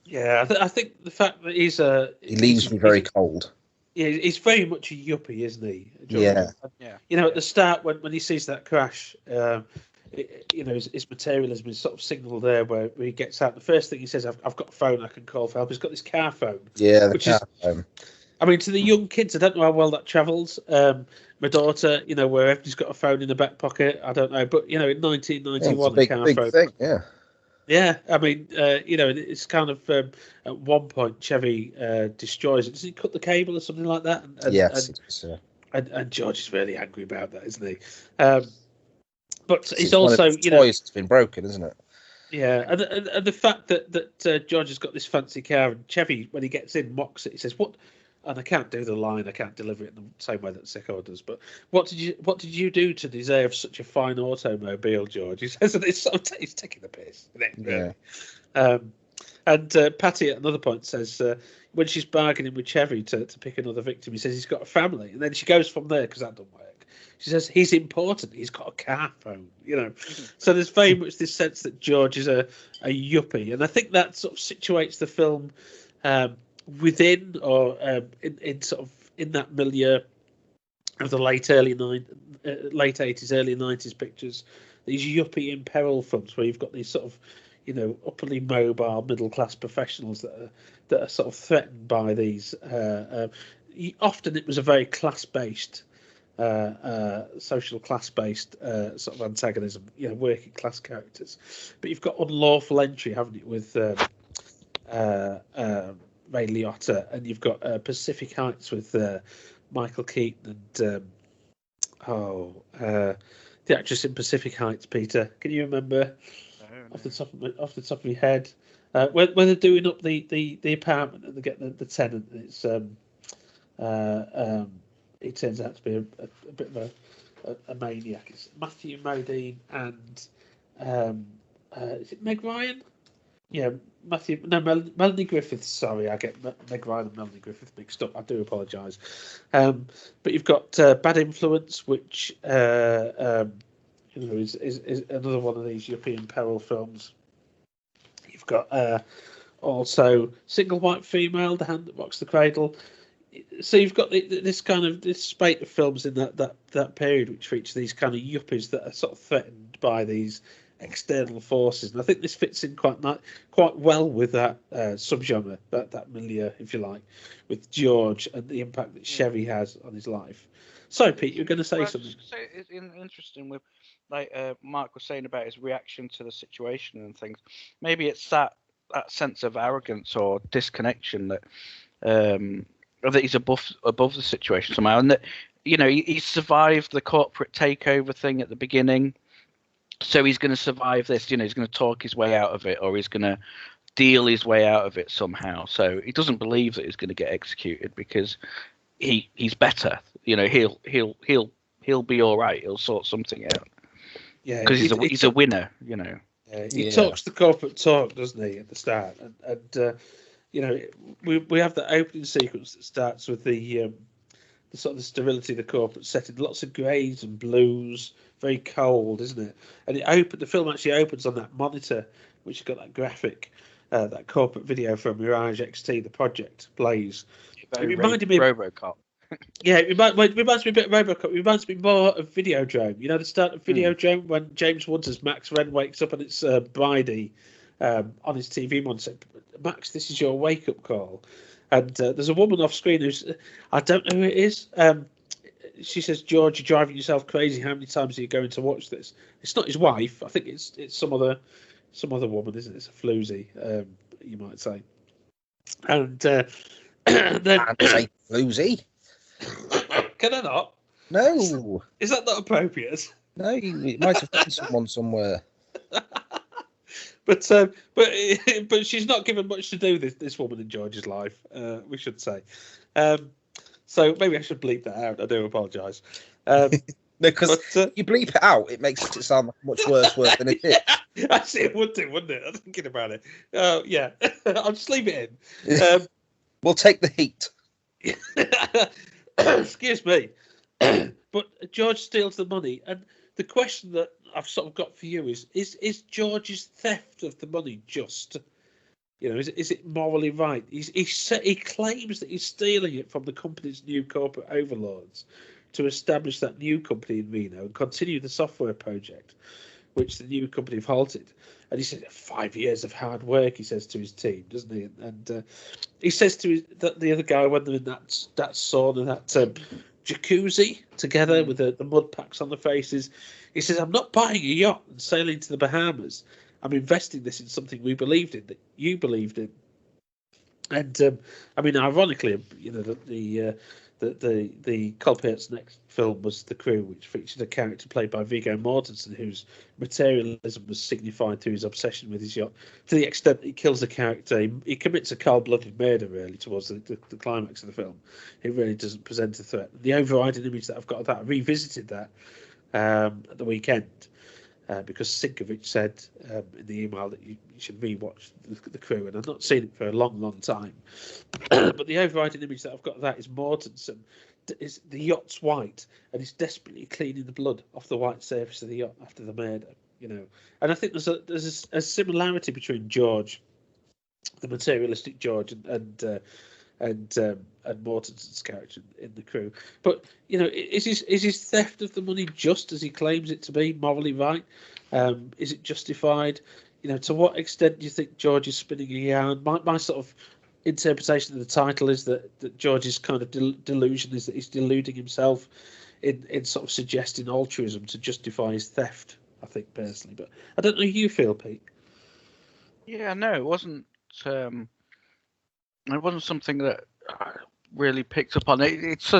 Yeah, I think the fact that he leaves me very cold. Yeah, he's very much a yuppie, isn't he? Yeah. At the start when he sees that crash, his materialism is sort of signalled there where he gets out. The first thing he says, I've got a phone I can call for help. He's got this car phone. Yeah, car phone. I mean, to the young kids, I don't know how well that travels. My daughter, where everybody's got a phone in the back pocket, I don't know. But, in 1991, it's a big thing, yeah. Yeah, I mean, it's kind of at one point Chevy destroys it. Does he cut the cable or something like that? Yes. And George is really angry about that, isn't he? But he's one also, of the toys that's been broken, isn't it? Yeah, and the fact that George has got this fancy car and Chevy, when he gets in, mocks it. He says, "What?" And I can't do the line. I can't deliver it in the same way that Sicko does. But what did you do to deserve such a fine automobile, George? He says, and he's taking the piss. Really. Yeah. And Patty at another point says when she's bargaining with Chevy to pick another victim, he says he's got a family, and then she goes from there because that doesn't work. She says he's important. He's got a car phone, So there's very much this sense that George is a yuppie, and I think that sort of situates the film within or in sort of in that milieu of the late 80s, early 90s pictures. These yuppie in peril films where you've got these sort of upperly mobile middle class professionals that are sort of threatened by these. Often it was a very class based social class-based sort of antagonism, working class characters. But you've got Unlawful Entry, haven't you, with Ray Liotta, and you've got Pacific Heights with Michael Keaton and the actress in Pacific Heights. Peter, can you remember off the top of your head when they're doing up the apartment and they get the tenant? And it's it turns out to be a bit of a maniac. It's Matthew Modine and is it Meg Ryan? Yeah, Melanie Griffith. Sorry, I get Meg Ryan and Melanie Griffith mixed up. I do apologise. But you've got Bad Influence, which is another one of these yuppie and peril films. You've got also Single White Female, The Hand That Rocks the Cradle. So you've got this spate of films in that period which feature these kind of yuppies that are sort of threatened by these external forces, and I think this fits in quite well with that subgenre, that milieu, if you like, with George and the impact that Chevy has on his life. So, Pete, you're going to say something. So it's interesting with, like Mark was saying about his reaction to the situation and things. Maybe it's that sense of arrogance or disconnection that he's above the situation somehow, and that he survived the corporate takeover thing at the beginning. So he's going to survive this, he's going to talk his way out of it, or he's going to deal his way out of it somehow. So he doesn't believe that he's going to get executed because he's better. He'll be all right. He'll sort something out. Yeah, because he's a winner. Yeah, he talks the corporate talk, doesn't he, at the start? And we have the opening sequence that starts with the sort of the sterility of the corporate setting, lots of greys and blues, very cold, isn't it? And the film actually opens on that monitor, which has got that graphic, that corporate video from Mirage XT, the project plays. It reminded me of RoboCop. Yeah, it reminds me a bit of RoboCop. It reminds me more of Videodrome. The start of Videodrome when James Woods' Max Wren wakes up and it's Bridie on his TV monitor. Max, this is your wake-up call. And there's a woman off screen who's, I don't know who it is. She says, "George, you're driving yourself crazy. How many times are you going to watch this?" It's not his wife. I think it's some other woman, isn't it? It's a floozy, you might say. And then can't say floozy. Can I not? No. Is that not appropriate? No, you might have found someone somewhere. But she's not given much to do this woman in George's life, we should say. So maybe I should bleep that out. I do apologise. Because you bleep it out, it makes it sound much worse than it is. Actually, it would do, wouldn't it? I'm thinking about it. Yeah, I'll just leave it in. We'll take the heat. Excuse me. But George steals the money, and the question that I've sort of got for you is George's theft of the money just? Is it morally right? He claims that he's stealing it from the company's new corporate overlords to establish that new company in Reno and continue the software project, which the new company have halted. And he said 5 years of hard work, he says to his team, doesn't he? And he says to the other guy when they're in that sauna, that jacuzzi together with the mud packs on the faces, he says, "I'm not buying a yacht and sailing to the Bahamas. I'm investing this in something we believed in, that you believed in." And ironically, the Colpaert's next film was The Crew, which featured a character played by Viggo Mortensen, whose materialism was signified through his obsession with his yacht, to the extent that he kills the character. He commits a cold-blooded murder, really, towards the climax of the film. It really doesn't present a threat. The overriding image that I've got of that, I revisited that at the weekend, because Sinkovics said in the email that you should rewatch the Crew, and I've not seen it for a long, long time. But the overriding image that I've got of that is Mortensen. The yacht's white, and he's desperately cleaning the blood off the white surface of the yacht after the murder. And I think there's a similarity between George, the materialistic George, and Mortensen's character in The Crew. But is his theft of the money just as he claims it to be, morally right? Is it justified? To what extent do you think George is spinning a yarn? My sort of interpretation of the title is that George's kind of delusion is that he's deluding himself in sort of suggesting altruism to justify his theft. I think personally, but I don't know how you feel, Pete. Yeah, no, it wasn't. It wasn't something that I really picked up on. It's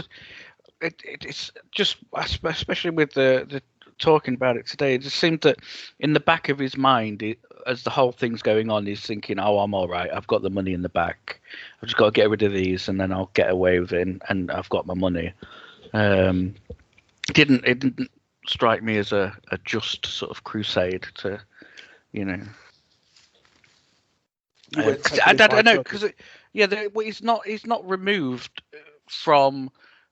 just, especially with the talking about it today, it just seemed that in the back of his mind, as the whole thing's going on, he's thinking, "Oh, I'm all right. I've got the money in the back. I've just got to get rid of these, and then I'll get away with it, and I've got my money." It didn't strike me as a just sort of crusade to, you know. I don't know, because he's not removed from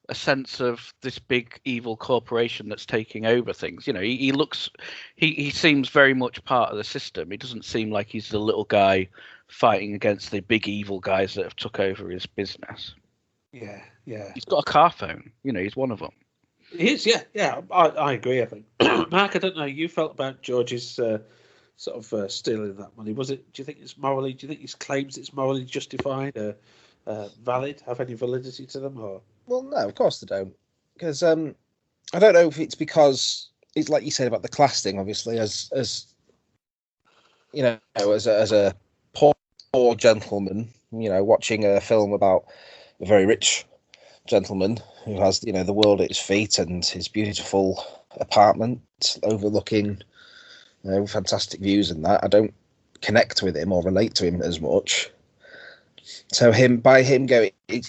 a sense of this big evil corporation that's taking over things. You know, he seems very much part of the system. He doesn't seem like he's the little guy fighting against the big evil guys that have took over his business. Yeah. He's got a car phone. You know, he's one of them. He is, yeah. I agree. I think, Mark, I don't know how you felt about George's sort of stealing that money. Do you think it's morally? Do you think his claims it's morally justified, valid, have any validity to them, or? Well, no, of course they don't, because I don't know if it's because it's like you said about the class thing. Obviously, as you know, as a poor gentleman, you know, watching a film about a very rich gentleman who has, you know, the world at his feet and his beautiful apartment overlooking, you know, fantastic views and that, I don't connect with him or relate to him as much. So by him going, you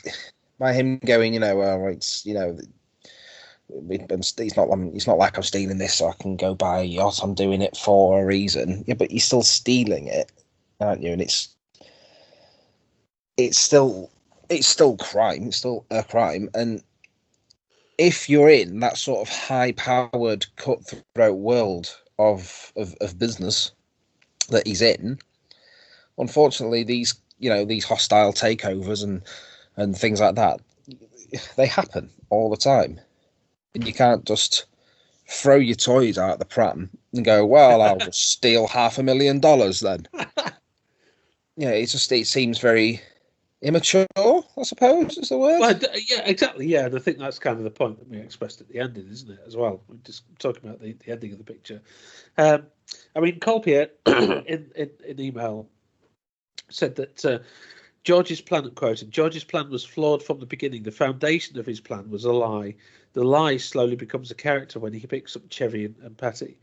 know, it's, you know, it's not like I'm stealing this so I can go buy a yacht. I'm doing it for a reason. Yeah, but you're still stealing it, aren't you? And it's still crime. It's still a crime. And if you're in that sort of high-powered, cutthroat world of business that he's in, unfortunately, these hostile takeovers and things like that, they happen all the time. And you can't just throw your toys out the pram and go, well, I'll just steal $500,000 then. Yeah, it seems very immature, I suppose is the word. Well, yeah, exactly. Yeah, and I think that's kind of the point that we expressed at the ending, isn't it? As well, we're just talking about the ending of the picture. I mean, Colpaert in email said that George's plan, quoting, George's plan was flawed from the beginning. The foundation of his plan was a lie. The lie slowly becomes a character when he picks up Chevy and Patty.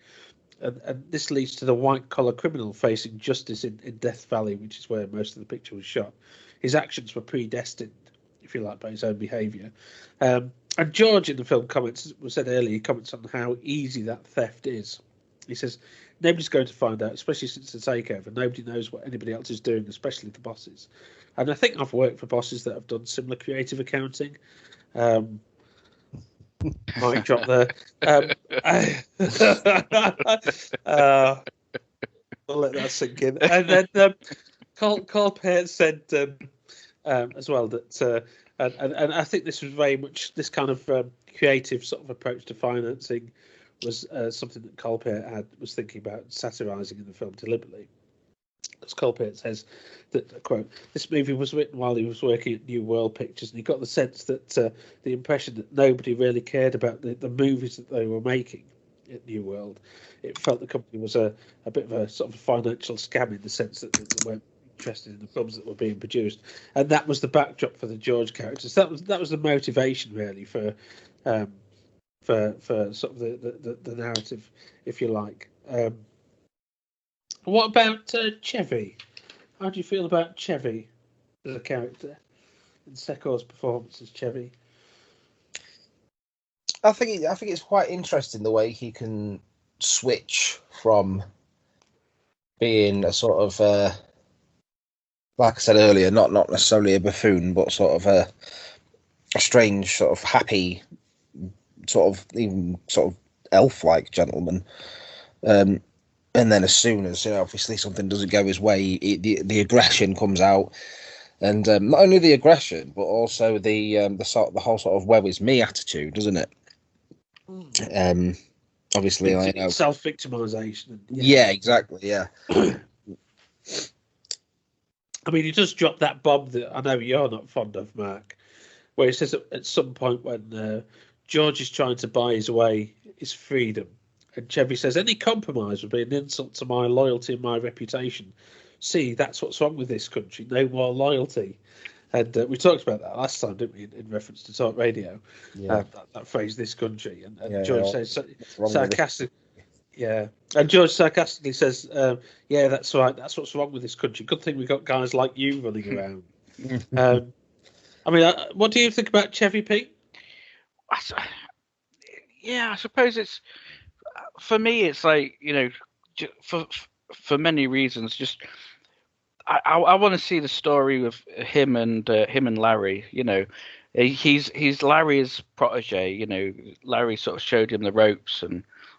And this leads to the white-collar criminal facing justice in Death Valley, which is where most of the picture was shot. His actions were predestined, if you like, by his own behaviour. And George in the film comments, as was said earlier, he comments on how easy that theft is. He says, nobody's going to find out, especially since the takeover. Nobody knows what anybody else is doing, especially the bosses. And I think I've worked for bosses that have done similar creative accounting. Mic drop there. I'll let that sink in. And then Colpaert said as well that, and I think this was very much this kind of creative sort of approach to financing was something that Colpaert was thinking about satirising in the film deliberately. As Colpaert says that, quote, this movie was written while he was working at New World Pictures, and he got the sense that the impression that nobody really cared about the movies that they were making at New World. It felt the company was a bit of a sort of financial scam in the sense that they weren't interested in the films that were being produced, and that was the backdrop for the George characters. That was the motivation really for sort of the narrative, if you like. What about Chevy? How do you feel about Chevy as a character and Sekor's performance as Chevy? I think it's quite interesting the way he can switch from being a sort of like I said earlier, not necessarily a buffoon, but sort of a strange, sort of happy, sort of elf-like gentleman. And then as soon as, you know, obviously something doesn't go his way, the aggression comes out, and not only the aggression, but also the whole sort of "woe is me" attitude, doesn't it? Obviously, I know self-victimization. Yeah, exactly. Yeah. I mean, he does drop that bomb that I know you're not fond of, Mark, where he says at some point when George is trying to buy his freedom. And Chevy says, any compromise would be an insult to my loyalty and my reputation. See, that's what's wrong with this country. No more loyalty. And we talked about that last time, didn't we, in reference to talk radio? Yeah. That phrase, this country. And Yeah, George yeah. says, sarcastic. Yeah. And George sarcastically says, yeah, that's right. That's what's wrong with this country. Good thing we got guys like you running around. I mean, what do you think about Chevy Pete? Yeah, I suppose it's, for me, it's like, you know, for many reasons, just I want to see the story of him and Larry. You know, he's Larry's protege. You know, Larry sort of showed him the ropes,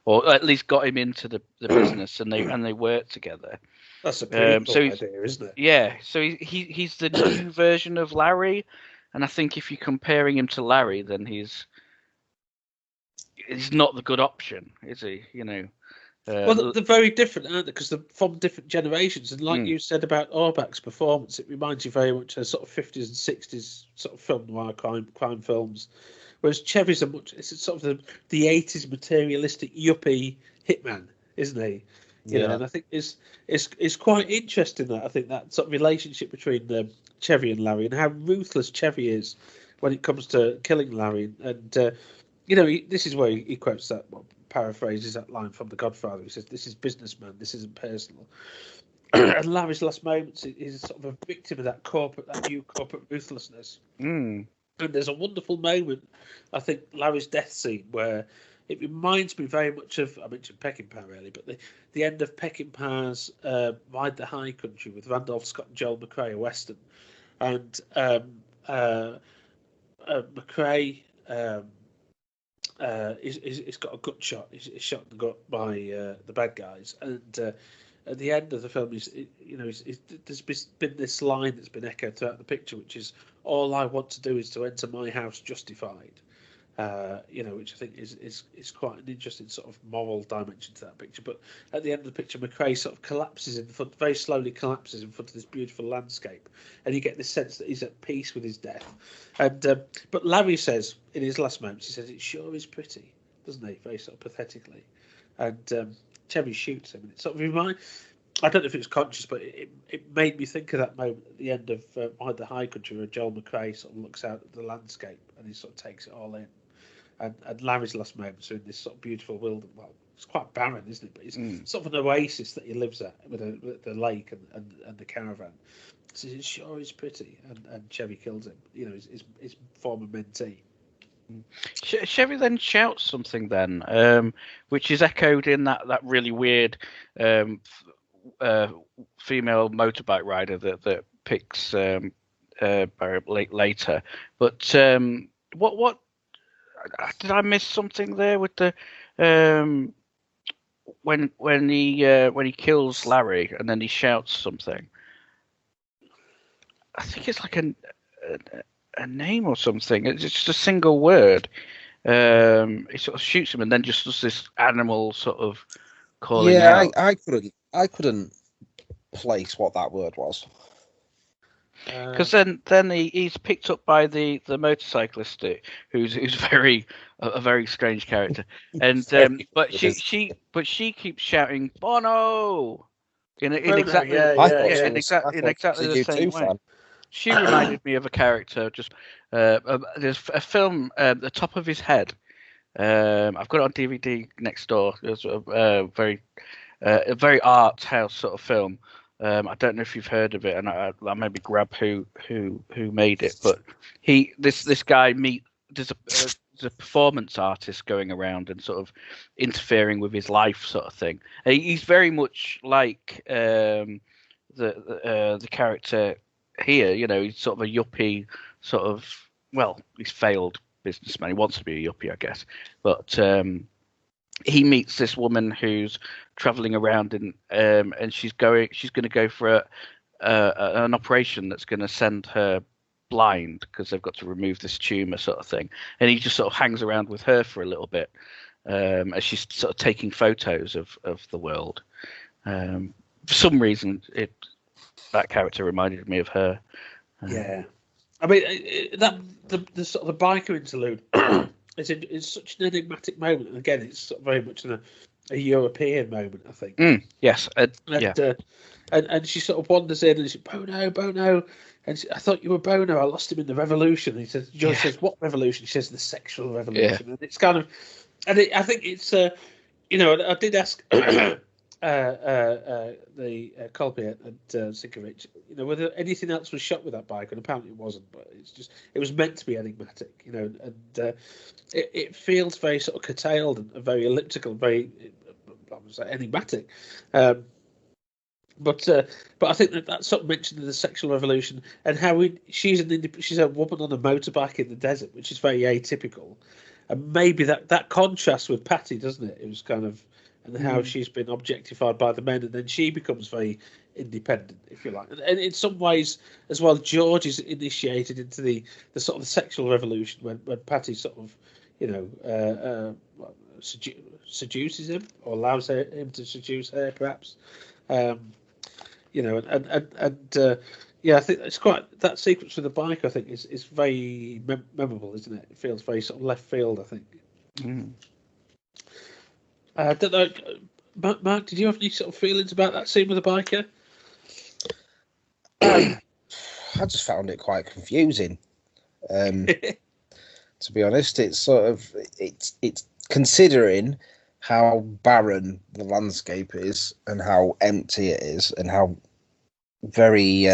or at least got him into the business, and they worked together. That's a pretty cool idea, isn't it? Yeah, so he's the new version of Larry, and I think if you're comparing him to Larry, then he's not the good option, is he? You know. Well, they're very different, aren't they? Because they're from different generations, and like you said about Orbach's performance, it reminds you very much of sort of 50s and 60s sort of film noir crime films, whereas Chevy's it's sort of the 80s materialistic yuppie hitman, isn't he? You know, and I think it's quite interesting that I think that sort of relationship between Chevy and Larry, and how ruthless Chevy is when it comes to killing Larry, and you know, this is where he quotes that. Paraphrases that line from The Godfather. He says, "This is businessman. This isn't personal." And Larry's last moments is sort of a victim of that new corporate ruthlessness. And there's a wonderful moment, I think, Larry's death scene, where it reminds me very much of, I mentioned Peckinpah really, but the end of Peckinpah's Ride the High Country with Randolph Scott and Joel McCrea, a western, and McCrea. He's got a gut shot. He's shot in the gut by the bad guys, and at the end of the film, there's been this line that's been echoed throughout the picture, which is, "All I want to do is to enter my house justified." You know, which I think is quite an interesting sort of moral dimension to that picture. But at the end of the picture, McCrea sort of very slowly collapses in front of this beautiful landscape, and you get this sense that he's at peace with his death. And but Larry says in his last moments, he says, "It sure is pretty," doesn't he? Very sort of pathetically. And Chevy shoots him, and it sort of I don't know if it was conscious, but it made me think of that moment at the end of Ride the High Country, where Joel McCrea sort of looks out at the landscape and he sort of takes it all in. And Larry's last moments are in this sort of beautiful wilderness. Well, it's quite barren, isn't it? But it's sort of an oasis that he lives at with the lake and the caravan. So it sure is pretty. And Chevy kills him. You know, his former mentee. Chevy then shouts something then, which is echoed in that really weird female motorbike rider that picks later. But what did I miss something there with the when he kills Larry and then he shouts something? I think it's like a name or something. It's just a single word. He sort of shoots him and then just does this animal sort of calling out. I couldn't place what that word was. Because then he's picked up by the motorcyclist who's a very strange character, and but she keeps shouting Bono in exactly the same way. She reminded me of a character. Just there's a film, The Top of His Head. I've got it on DVD next door. It's a very art house sort of film. I don't know if you've heard of it, and I maybe grab who made it. But this guy there's a performance artist going around and sort of interfering with his life, sort of thing. He's very much like the character here. You know, he's sort of a yuppie, sort of. Well, he's failed businessman. He wants to be a yuppie, I guess, but. He meets this woman who's traveling around and she's going to go for an operation that's going to send her blind because they've got to remove this tumor, sort of thing. And he just sort of hangs around with her for a little bit as she's sort of taking photos of the world. For some reason, that character reminded me of her. Yeah, I mean the sort of the biker interlude. it's such an enigmatic moment, and again, it's sort of very much a European moment, I think. Yes, and she sort of wanders in and she's Bono, and I thought you were Bono. I lost him in the revolution. And he says, George says, what revolution? She says, the sexual revolution. And it's kind of, I think it's, I did ask the Colpaert and Sinkovics, whether anything else was shot with that bike, and apparently it wasn't. But it was meant to be enigmatic, and it feels very sort of curtailed and very elliptical, very enigmatic. But I think that's sort of mentioned in the sexual revolution, and how she's a woman on a motorbike in the desert, which is very atypical, and maybe that contrasts with Patty, doesn't it? It was kind of, and how she's been objectified by the men, and then she becomes very independent, if you like. And in some ways as well, George is initiated into the sort of the sexual revolution when Patty sort of, seduces him, or allows him to seduce her, perhaps. I think it's quite, that sequence with the bike, I think, is very memorable, isn't it? It feels very sort of left field, I think. I don't know, Mark, did you have any sort of feelings about that scene with the biker? I just found it quite confusing. To be honest, it's sort of it's considering how barren the landscape is and how empty it is and how very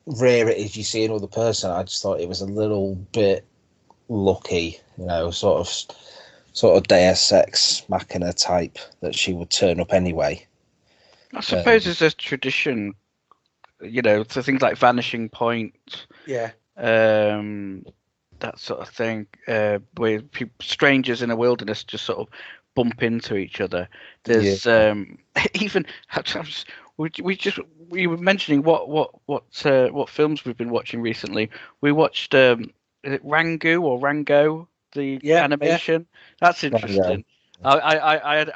rare it is you see another person. I just thought it was a little bit lucky, sort of Deus Ex Machina type that she would turn up anyway. I suppose there's a tradition, to things like Vanishing Point. Yeah. That sort of thing, where strangers in a wilderness just sort of bump into each other. There's even we were mentioning what films we've been watching recently. We watched is it Rango, the animation. That's interesting. I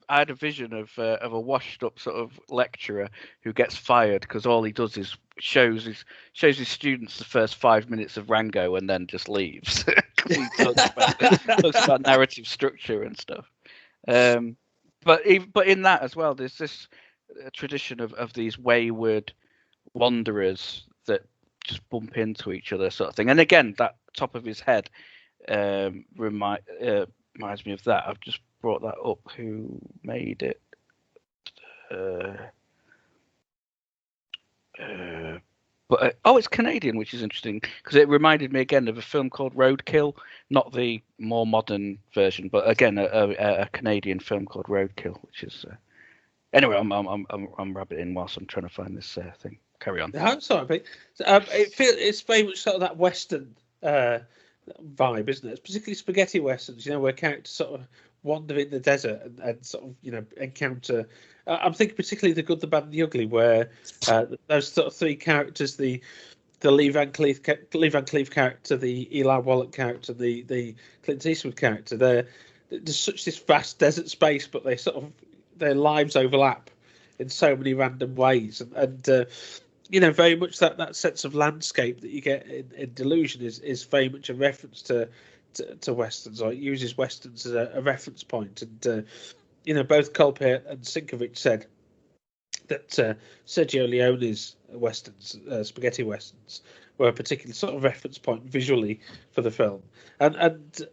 had a vision of a washed up sort of lecturer who gets fired because all he does is shows his students the first 5 minutes of Rango and then just leaves. He talks about narrative structure and stuff. But in that as well, there's this tradition of these wayward wanderers that just bump into each other, sort of thing. And again, that top of his head reminds me of that. I've just brought that up. Who made it? It's Canadian, which is interesting because it reminded me again of a film called Roadkill, not the more modern version, but again a Canadian film called Roadkill, which is anyway. I'm rabbiting whilst I'm trying to find this thing. Carry on. I'm sorry, it's very much sort of that Western vibe, isn't it? It's particularly spaghetti westerns, where characters sort of wander in the desert and sort of encounter. I'm thinking particularly The Good, the Bad, and the Ugly, where those sort of three characters, the Lee Van Cleef character, the Eli Wallach character, the Clint Eastwood character, there's such this vast desert space, but they sort of, their lives overlap in so many random ways, and very much that sense of landscape that you get in Delusion is very much a reference to westerns, or it uses westerns as a reference point. And both Colpaert and Sinkovics said that Sergio Leone's westerns, spaghetti westerns, were a particular sort of reference point visually for the film, and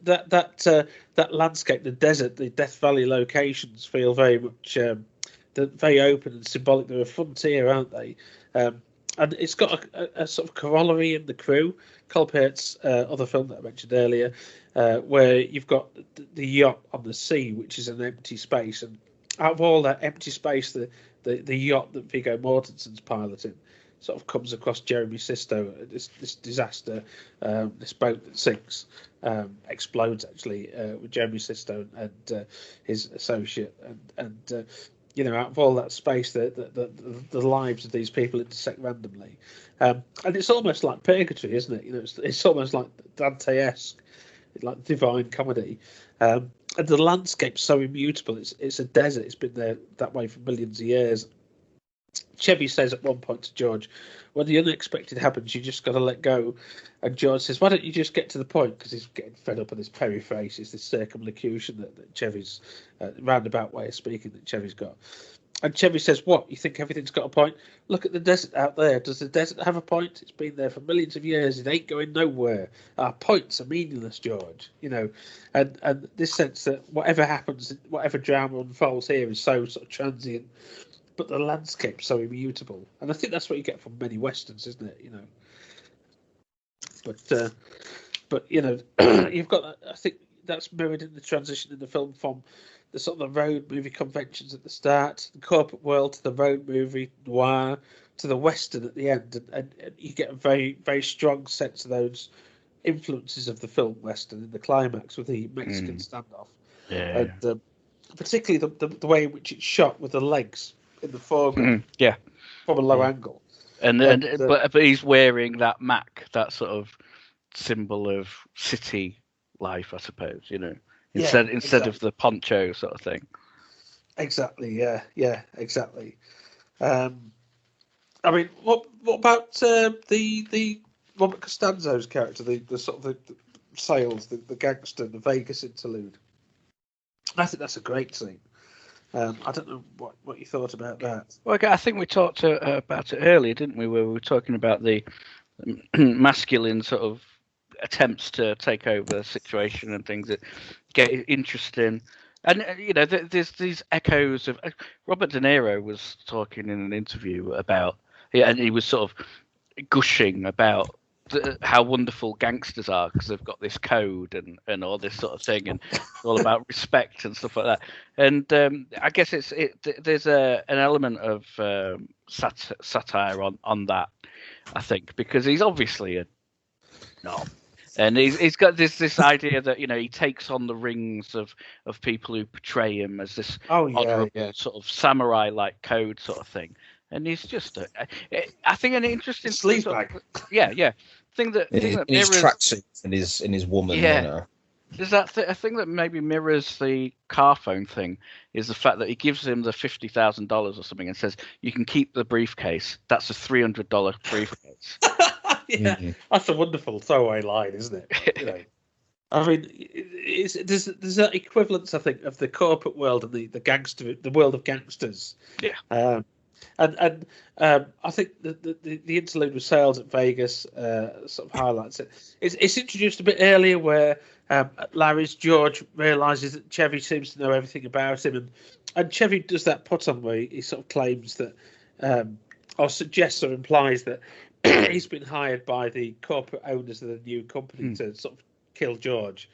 that landscape, the desert, the Death Valley locations feel very much very open and symbolic. They're a frontier, aren't they? And it's got a sort of corollary in The Crew, Colpaert's other film that I mentioned earlier, where you've got the yacht on the sea, which is an empty space, and out of all that empty space, the yacht that Viggo Mortensen's piloting sort of comes across Jeremy Sisto, this disaster, this boat that sinks, explodes actually with Jeremy Sisto and his associate, and out of all that space, the lives of these people intersect randomly, and it's almost like purgatory, isn't it? It's almost like Dante-esque, like divine comedy, and the landscape's so immutable. It's a desert. It's been there that way for millions of years, Chevy says at one point to George, when the unexpected happens, you just got to let go. And George says, why don't you just get to the point? Because he's getting fed up of this periphrasis, this circumlocution that Chevy's, roundabout way of speaking that Chevy's got. And Chevy says, what, you think everything's got a point? Look at the desert out there. Does the desert have a point? It's been there for millions of years. It ain't going nowhere. Our points are meaningless, George. You know, and this sense that whatever happens, whatever drama unfolds here is so sort of transient, but the landscape's so immutable. And I think that's what you get from many westerns, isn't it? You know, but you know, you've got, I think that's mirrored in the transition in the film from the sort of the road movie conventions at the start, the corporate world, to the road movie noir, to the western at the end, and you get a very, very strong sense of those influences of the film western in the climax with the Mexican standoff, and particularly the way in which it's shot with the legs in the foreground, from a low angle, but he's wearing that Mac, that sort of symbol of city life, I suppose, you know. Instead of the poncho sort of thing. Exactly. Yeah. Exactly. I mean, what about the Robert Costanzo's character, the sort of the sales, the gangster, the Vegas interlude? I think that's a great scene. I don't know what you thought about that. Well, I think we talked about it earlier, didn't we? Where we were talking about the masculine sort of attempts to take over the situation and things that get it interesting. And you know, there's these echoes of Robert De Niro was talking in an interview about, and he was sort of gushing about how wonderful gangsters are because they've got this code and all this sort of thing, and all about respect and stuff like that. And I guess there's an element of satire on that, I think, because he's obviously a knob. And he's got this idea that, you know, he takes on the rings of people who portray him as this honourable sort of samurai-like code sort of thing. And he's just, I think, an interesting sleeve bag. Thing that in his tracksuit and his woman. Yeah. You know. There's that a thing that maybe mirrors the car phone thing is the fact that he gives him the $50,000 or something and says, "You can keep the briefcase. That's a $300 briefcase." That's a wonderful throwaway line, isn't it? You know, I mean, there's that equivalence, I think, of the corporate world and the world of gangsters. Yeah. And I think the interlude with sales at Vegas sort of highlights it. It's introduced a bit earlier where Larry's George realises that Chevy seems to know everything about him, and Chevy does that put on where he sort of claims that, or suggests or implies that he's been hired by the corporate owners of the new company to sort of kill George.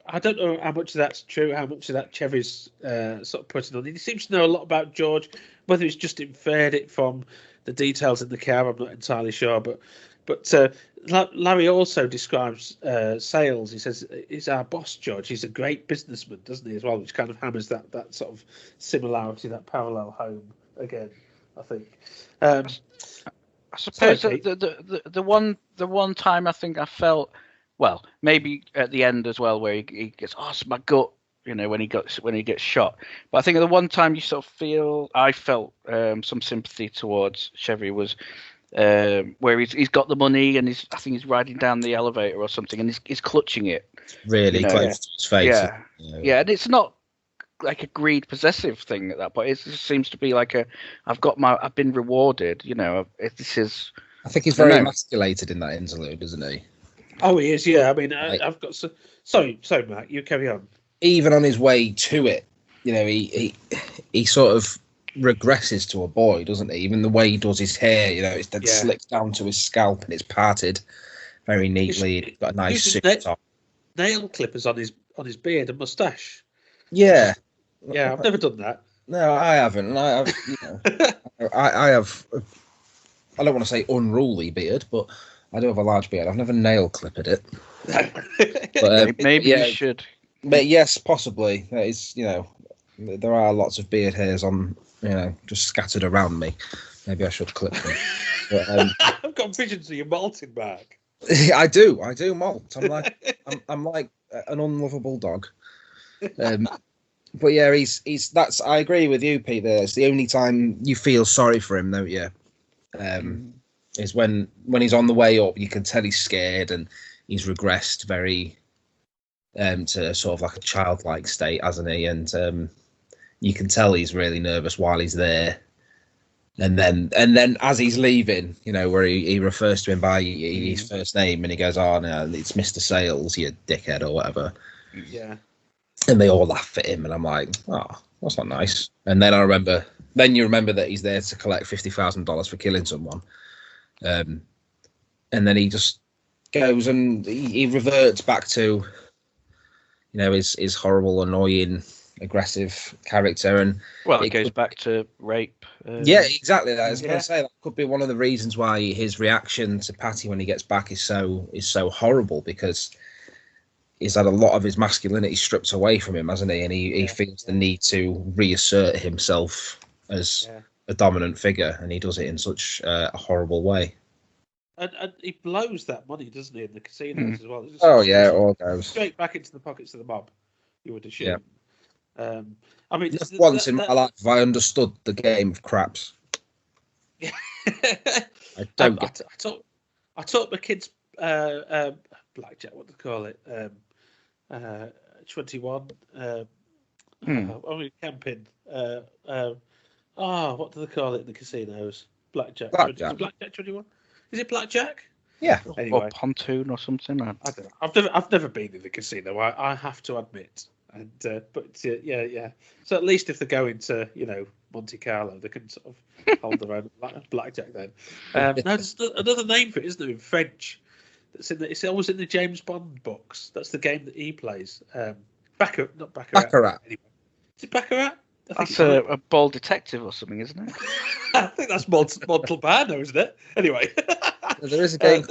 I don't know how much of that's true, how much of that Chevy's sort of putting on. He seems to know a lot about George, whether he's just inferred it from the details in the car, I'm not entirely sure. But Larry also describes sales. He says, he's our boss, George. He's a great businessman, doesn't he, as well, which kind of hammers that sort of similarity, that parallel home again, I think. I suppose the one time I think I felt, well, maybe at the end as well, where he gets, it's my gut, you know, when he gets shot. But I think the one time you sort of I felt some sympathy towards Chevy was where he's got the money and I think he's riding down the elevator or something, and he's clutching it really close to his face. Yeah, and it's not like a greed possessive thing at that point. It just seems to be like I've been rewarded, you know. This is, I think he's very emasculated in that interlude, isn't he? Oh, he is. Yeah, I mean, I've got sorry, Matt, you carry on. Even on his way to it, you know, he sort of regresses to a boy, doesn't he? Even the way he does his hair, you know, it's then slicked down to his scalp and it's parted very neatly. He's got a nice suit on. Nail clippers on his beard and moustache. Yeah. Yeah, I've never done that. No, I haven't. And I have, I don't want to say unruly beard, but I do have a large beard. I've never nail clipped it. But maybe you should. But yes, possibly. That is, you know, there are lots of beard hairs on, you know, just scattered around me. Maybe I should clip them. But, I've got visions of you malting back. I do malt. I'm like an unlovable dog. But yeah, he's that's. I agree with you, Pete. There, it's the only time you feel sorry for him, don't you? Is when he's on the way up. You can tell he's scared and he's regressed very to sort of like a childlike state, hasn't he? And you can tell he's really nervous while he's there. And then as he's leaving, you know, where he refers to him by his first name, and he goes, "Oh no, it's Mr. Sales, you dickhead," or whatever. Yeah. And they all laugh at him, and I'm like, "Oh, that's not nice." And then you remember that he's there to collect $50,000 for killing someone. And then he just goes and he reverts back to, you know, his horrible, annoying, aggressive character. And it goes back to rape. Yeah, exactly. I was going to say that could be one of the reasons why his reaction to Patty when he gets back is so horrible, because he's had a lot of his masculinity stripped away from him, hasn't he? And he feels the need to reassert himself as a dominant figure, and he does it in such a horrible way. And he blows that money, doesn't he, in the casinos as well? It all goes straight back into the pockets of the mob, you would assume. Yeah. I mean, once in my life I understood the game of craps. I don't get it. I taught my kids blackjack, what do they call it? 21. Camping. What do they call it in the casinos? Blackjack. Blackjack 21? Is it blackjack? Yeah. Anyway. Or pontoon or something. I don't know. I've never been in the casino. I have to admit. And yeah. So at least if they're going to, you know, Monte Carlo, they can sort of hold their own blackjack then. No, there's another name for it, isn't there, in French? It's always in the James Bond books. That's the game that he plays. Baccarat, not Baccarat. Baccarat. Anyway. Is it Baccarat? That's a bold detective or something, isn't it? I think that's Montalbano, isn't it? Anyway. There is a game.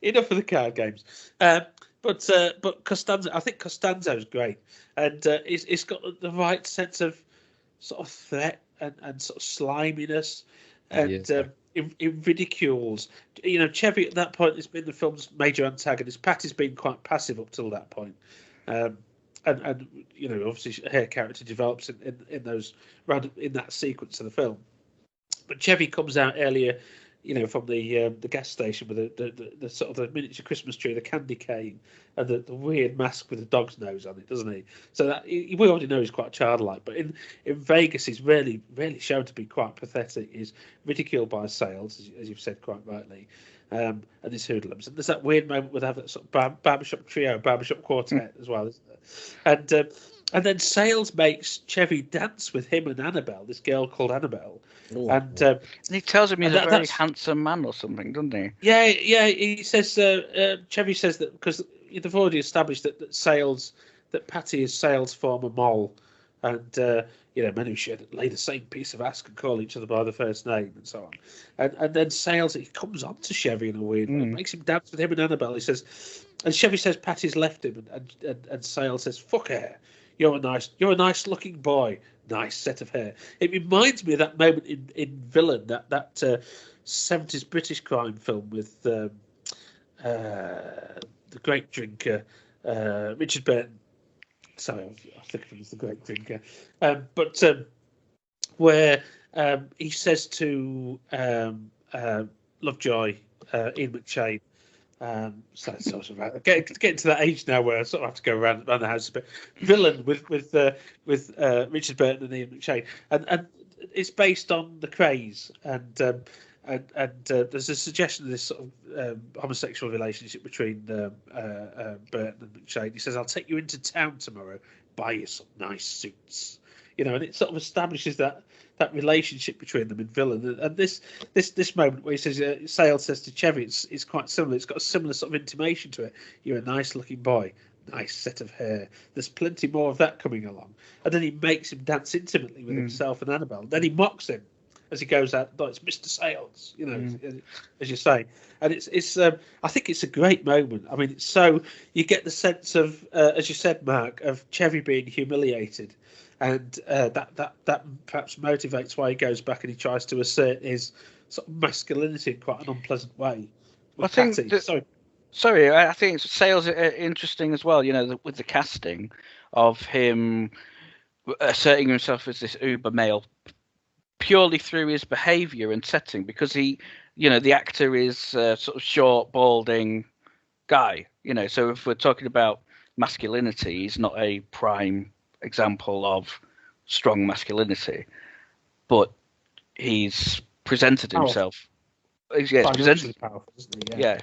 Enough of the card games. But Costanzo, I think Costanzo's great, and it's got the right sense of sort of threat and sort of sliminess, and it ridicules. You know, Chevy at that point has been the film's major antagonist. Patty's been quite passive up till that point, and you know, obviously her character develops in that sequence of the film. But Chevy comes out earlier, you know, from the gas station with the sort of the miniature Christmas tree, the candy cane, and the weird mask with the dog's nose on it, doesn't he? So that we already know he's quite childlike, but in Vegas he's really shown to be quite pathetic. He's ridiculed by sales, as you've said quite rightly, and his hoodlums. And there's that weird moment where they have that sort of barbershop trio, barbershop quartet as well, isn't there? And then Sales makes Chevy dance with him and Annabelle, this girl called Annabelle. And he tells him he's a very handsome man or something, doesn't he? Yeah. He says Chevy says that because they've already established that Patty is Sales' former mole, and you know, men who share lay the same piece of ass can call each other by the first name and so on. And then Sales, he comes on to Chevy in a weird way, makes him dance with him and Annabelle. He says, and Chevy says Patty's left him, and Sales says, "Fuck her. You're a nice looking boy. Nice set of hair." It reminds me of that moment in Villain, that 70s British crime film with the great drinker Richard Burton. Sorry, I think of him as the great drinker. Where he says to Lovejoy, Ian McShane. So sort of getting to that age now where I sort of have to go around the house a bit. Villain with Richard Burton and Ian McShane, and it's based on the craze, and there's a suggestion of this sort of homosexual relationship between Burton and McShane. He says, "I'll take you into town tomorrow, buy you some nice suits," you know, and it sort of establishes that relationship between them in Villain. And this moment where he says, Sales says to Chevy, it's quite similar. It's got a similar sort of intimation to it. "You're a nice looking boy, nice set of hair." There's plenty more of that coming along. And then he makes him dance intimately with himself and Annabelle. Then he mocks him as he goes out. "Oh, it's Mr. Sales," you know, as you say. And it's I think it's a great moment. I mean, it's so you get the sense of, as you said, Mark, of Chevy being humiliated. And that perhaps motivates why he goes back and he tries to assert his sort of masculinity in quite an unpleasant way. I think Sales are interesting as well. You know, with the casting of him asserting himself as this uber male purely through his behaviour and setting, because he, the actor is sort of short, balding guy. So if we're talking about masculinity, he's not a prime example of strong masculinity, but he's presented himself. He's presented powerful, isn't he?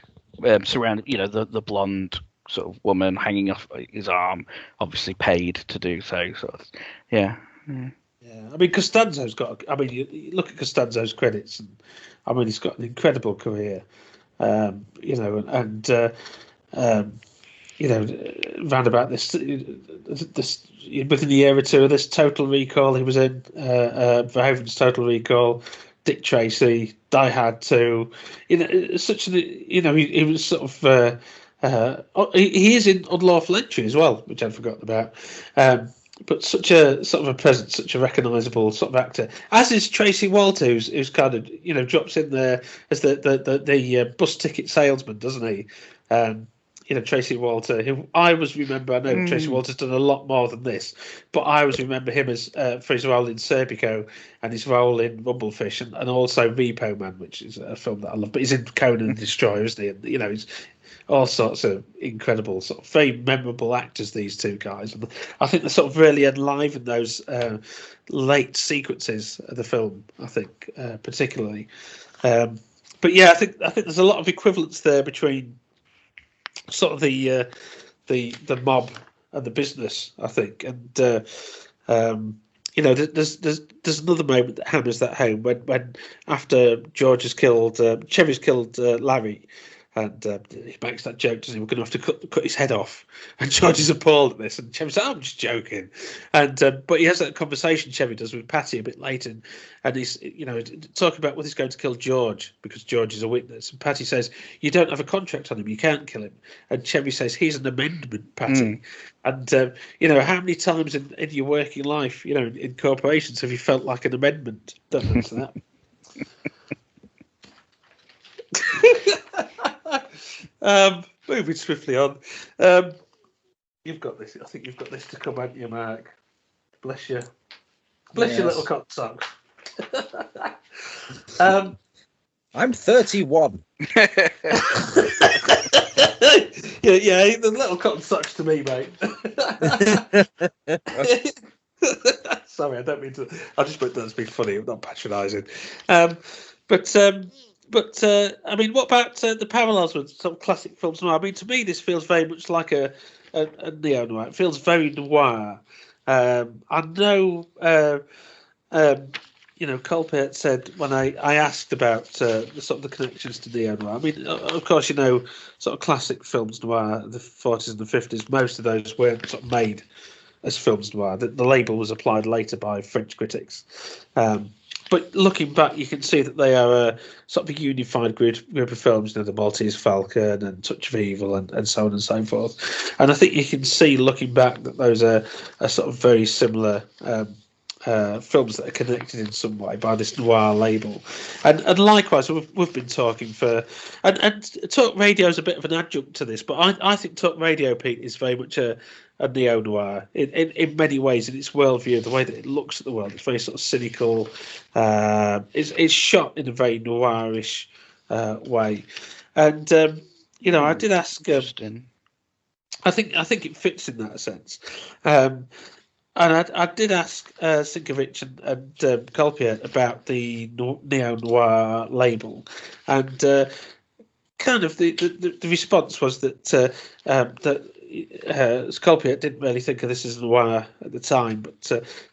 Surrounded, the blonde sort of woman hanging off his arm, obviously paid to do so. Yeah. I mean, Costanzo's got. I mean, you look at Costanzo's credits, and I mean, he's got an incredible career. Round about this within the year or two of this, Total Recall he was in, Verhoeven's Total Recall, Dick Tracy, Die Hard 2. He was sort of. He is in Unlawful Entry as well, which I'd forgotten about. But such a sort of a presence, such a recognisable sort of actor, as is Tracy Walters, who's kind of drops in there as the bus ticket salesman, doesn't he? Tracy Walter, who I always remember. I know Tracy Walter's done a lot more than this, but I always remember him as for his role in Serpico and his role in Rumblefish, and also Repo Man, which is a film that I love. But he's in Conan the Destroyer, isn't he? And he's all sorts of incredible, sort of very memorable actors, these two guys. And I think they sort of really enliven those late sequences of the film, I think, particularly. But yeah, I think there's a lot of equivalence there between sort of the mob and the business, I think. And there's another moment that hammers that home when after George has killed Chevy's killed Larry. And he makes that joke, doesn't he? We're going to have to cut his head off. And George is appalled at this. And Chevy says, I'm just joking. And but he has that conversation, Chevy does, with Patty a bit later. And he's, talking about whether he's going to kill George because George is a witness. And Patty says, you don't have a contract on him. You can't kill him. And Chevy says, he's an amendment, Patty. And, how many times in your working life, in corporations have you felt like an amendment? Don't answer that. Moving swiftly on. You've got this. I think you've got this to come, haven't you, Mark? Bless you. Bless your little cock socks. I'm 31. yeah, the little cotton socks to me, mate. Sorry, I don't mean to. I just meant that's being funny. I'm not patronising. But I mean, what about the parallels with some classic films noir? I mean, to me, this feels very much like a neo-noir. It feels very noir. I know, Colpaert said when I asked about the sort of the connections to neo-noir. I mean, of course, sort of classic films noir, the 40s and the 50s. Most of those weren't sort of made as films noir. The label was applied later by French critics. But looking back, you can see that they are a sort of a unified group of films, the Maltese Falcon and Touch of Evil and so on and so forth. And I think you can see, looking back, that those are sort of very similar films that are connected in some way by this noir label. And likewise, we've been talking for... And talk radio is a bit of an adjunct to this, but I think talk radio, Pete, is very much a neo-noir in many ways, in its worldview, the way that it looks at the world. It's very sort of cynical. It's shot in a very noirish way. And I did ask. I think it fits in that sense. And I did ask Sinkovics and Colpaert about the neo-noir label, and kind of the response was that Colpaert didn't really think of this as noir at the time, but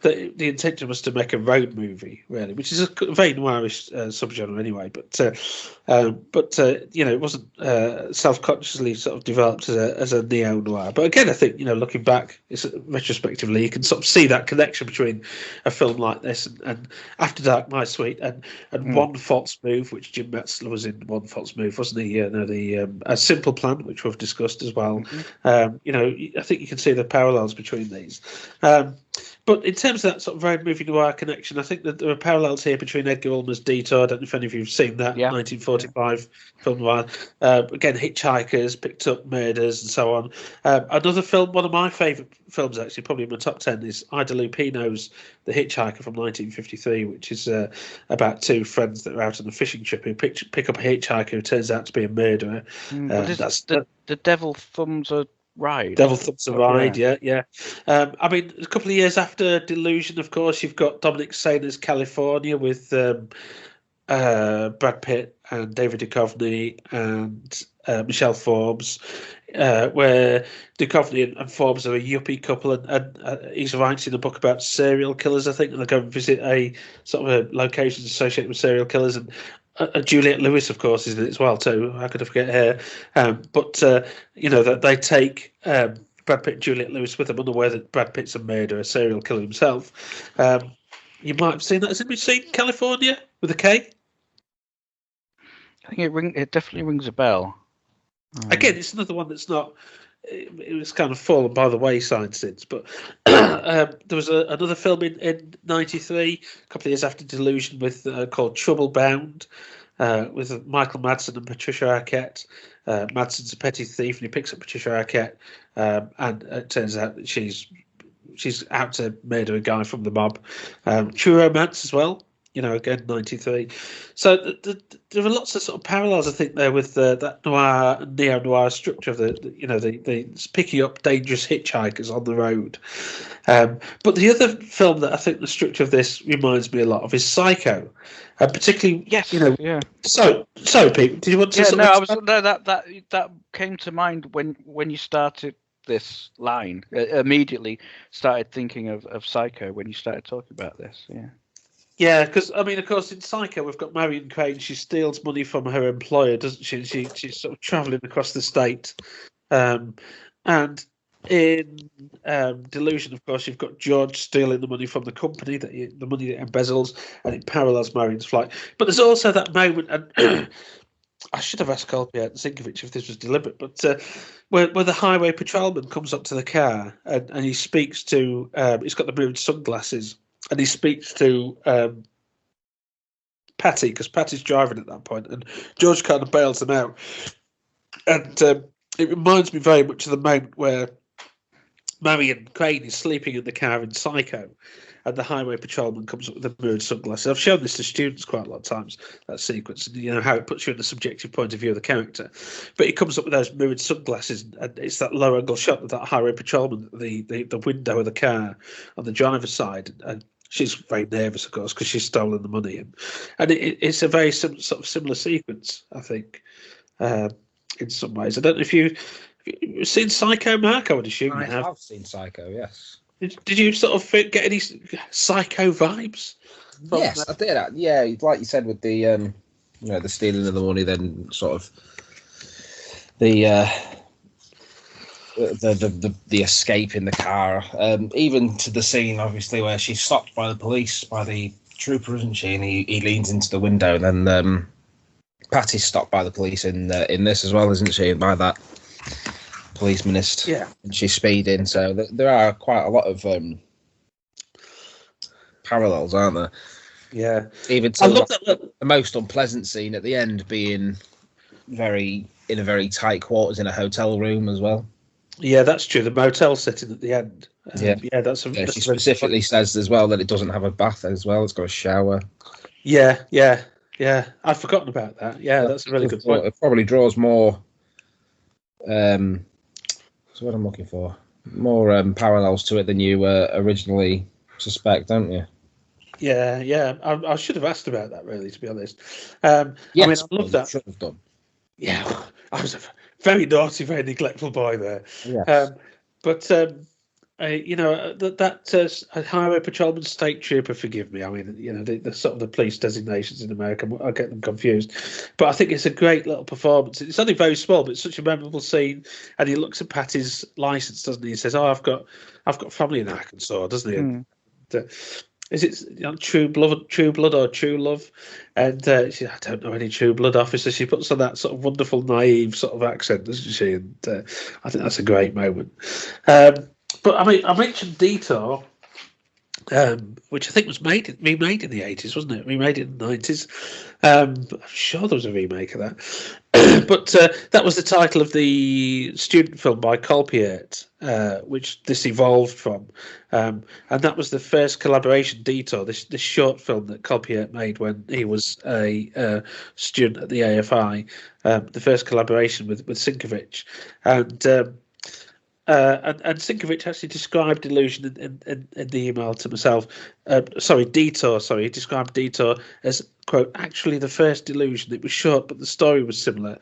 the intention was to make a road movie, really, which is a very noirish subgenre anyway. But it wasn't self-consciously sort of developed as a neo-noir. But again, I think looking back, retrospectively, you can sort of see that connection between a film like this and After Dark, My Sweet, and One False Move, which Jim Metzler was in. One False Move, wasn't he? A Simple Plan, which we've discussed as well. You know, I think you can see the parallels between these. But in terms of that sort of very movie noir connection, I think that there are parallels here between Edgar Ulmer's Detour. I don't know if any of you have seen that, 1945 film noir. Again, hitchhikers, picked up murders and so on. Another film, one of my favourite films actually, probably in my top 10, is Ida Lupino's The Hitchhiker from 1953, which is about two friends that are out on a fishing trip who pick up a hitchhiker who turns out to be a murderer. That's the Devil Thumbs a Ride. Devil Thumbs a Ride, yeah. I mean, a couple of years after Delusion, of course, you've got Dominic Sayner's California with Brad Pitt and David Duchovny and Michelle Forbes, where Duchovny and Forbes are a yuppie couple, and he's writing a book about serial killers, I think, and they go and visit a sort of a locations associated with serial killers, and Juliette Lewis, of course, is in it as well too. How could I forget her? But you know that they take Brad Pitt and Juliette Lewis with them, unaware that Brad Pitt's a murderer, a serial killer himself. You might have seen that. Has anybody seen California with a K? I think it definitely rings a bell. Again, it's another one that's not. It was kind of fallen by the wayside since, but there was another film in '93, a couple of years after Delusion, with called Trouble Bound, with Michael Madsen and Patricia Arquette. Madsen's a petty thief, and he picks up Patricia Arquette, and it turns out that she's out to murder a guy from the mob. True Romance as well. You know, again, 93. So there are lots of sort of parallels, I think, there with that noir and neo-noir structure of the picking up dangerous hitchhikers on the road. But the other film that I think the structure of this reminds me a lot of is Psycho, particularly. Yes. You know. Yeah. So Pete, did you want to? That came to mind when you started this line. Immediately started thinking of Psycho when you started talking about this. Yeah. Yeah, because I mean, of course, in Psycho, we've got Marion Crane. She steals money from her employer, doesn't she? She's sort of travelling across the state. And in Delusion, of course, you've got George stealing the money from the company, the money that embezzles, and it parallels Marion's flight. But there's also that moment, and I should have asked Colpaert and Sinkovics if this was deliberate, but where the highway patrolman comes up to the car and he speaks to, he's got the mirrored sunglasses. And he speaks to Patty, because Patty's driving at that point, and George kind of bails him out. And it reminds me very much of the moment where Marion Crane is sleeping in the car in Psycho, and the highway patrolman comes up with the mirrored sunglasses. I've shown this to students quite a lot of times, that sequence, and you know how it puts you in the subjective point of view of the character. But he comes up with those mirrored sunglasses, and it's that low angle shot of that highway patrolman, the window of the car on the driver's side, and she's very nervous, of course, because she's stolen the money, and it's a very sort of similar sequence, I think, in some ways. I don't know if you've seen Psycho, Mark. I would assume you have. I have seen Psycho, yes. Did you sort of get any Psycho vibes? Yes, I did. Yeah, like you said, with the the stealing of the money, then sort of the escape in the car, even to the scene, obviously, where she's stopped by the police, by the trooper, isn't she? And he leans into the window, and then Patty's stopped by the police in this as well, isn't she? By that policemanist. Yeah. And she's speeding, so there are quite a lot of parallels, aren't there? Yeah. Even to the most unpleasant scene at the end being in a very tight quarters in a hotel room as well. Yeah, that's true. The motel setting at the end. Yeah, she specifically says as well that it doesn't have a bath as well. It's got a shower. Yeah. I've forgotten about that. Yeah, that's a really good point. It probably draws more. That's what I'm looking for. More parallels to it than you originally suspect, don't you? Yeah. I should have asked about that, really, to be honest. Yes, I mean, I love that. Should have done. Yeah, I was a very naughty, very neglectful boy there. Yes. That highway patrolman, state trooper, forgive me. I mean, the sort of the police designations in America, I get them confused. But I think it's a great little performance. It's only very small, but it's such a memorable scene. And he looks at Patty's license, doesn't he? He says, "Oh, I've got family in Arkansas," doesn't he? is it True Blood or True Love? And she, I don't know any True Blood officer. She puts on that sort of wonderful, naive sort of accent, doesn't she? And I think that's a great moment. But I mean, I mentioned Detour, which I think was remade in the 80s, wasn't it? Remade in the 90s. I'm sure there was a remake of that. But that was the title of the student film by Colpaert, which this evolved from. And that was the first collaboration, Detour, this short film that Colpaert made when he was a student at the AFI, the first collaboration with Sinkovics. And Sinkovics actually described Delusion in the email to myself. Detour. Sorry, he described Detour as, quote, actually the first Delusion. It was short, but the story was similar.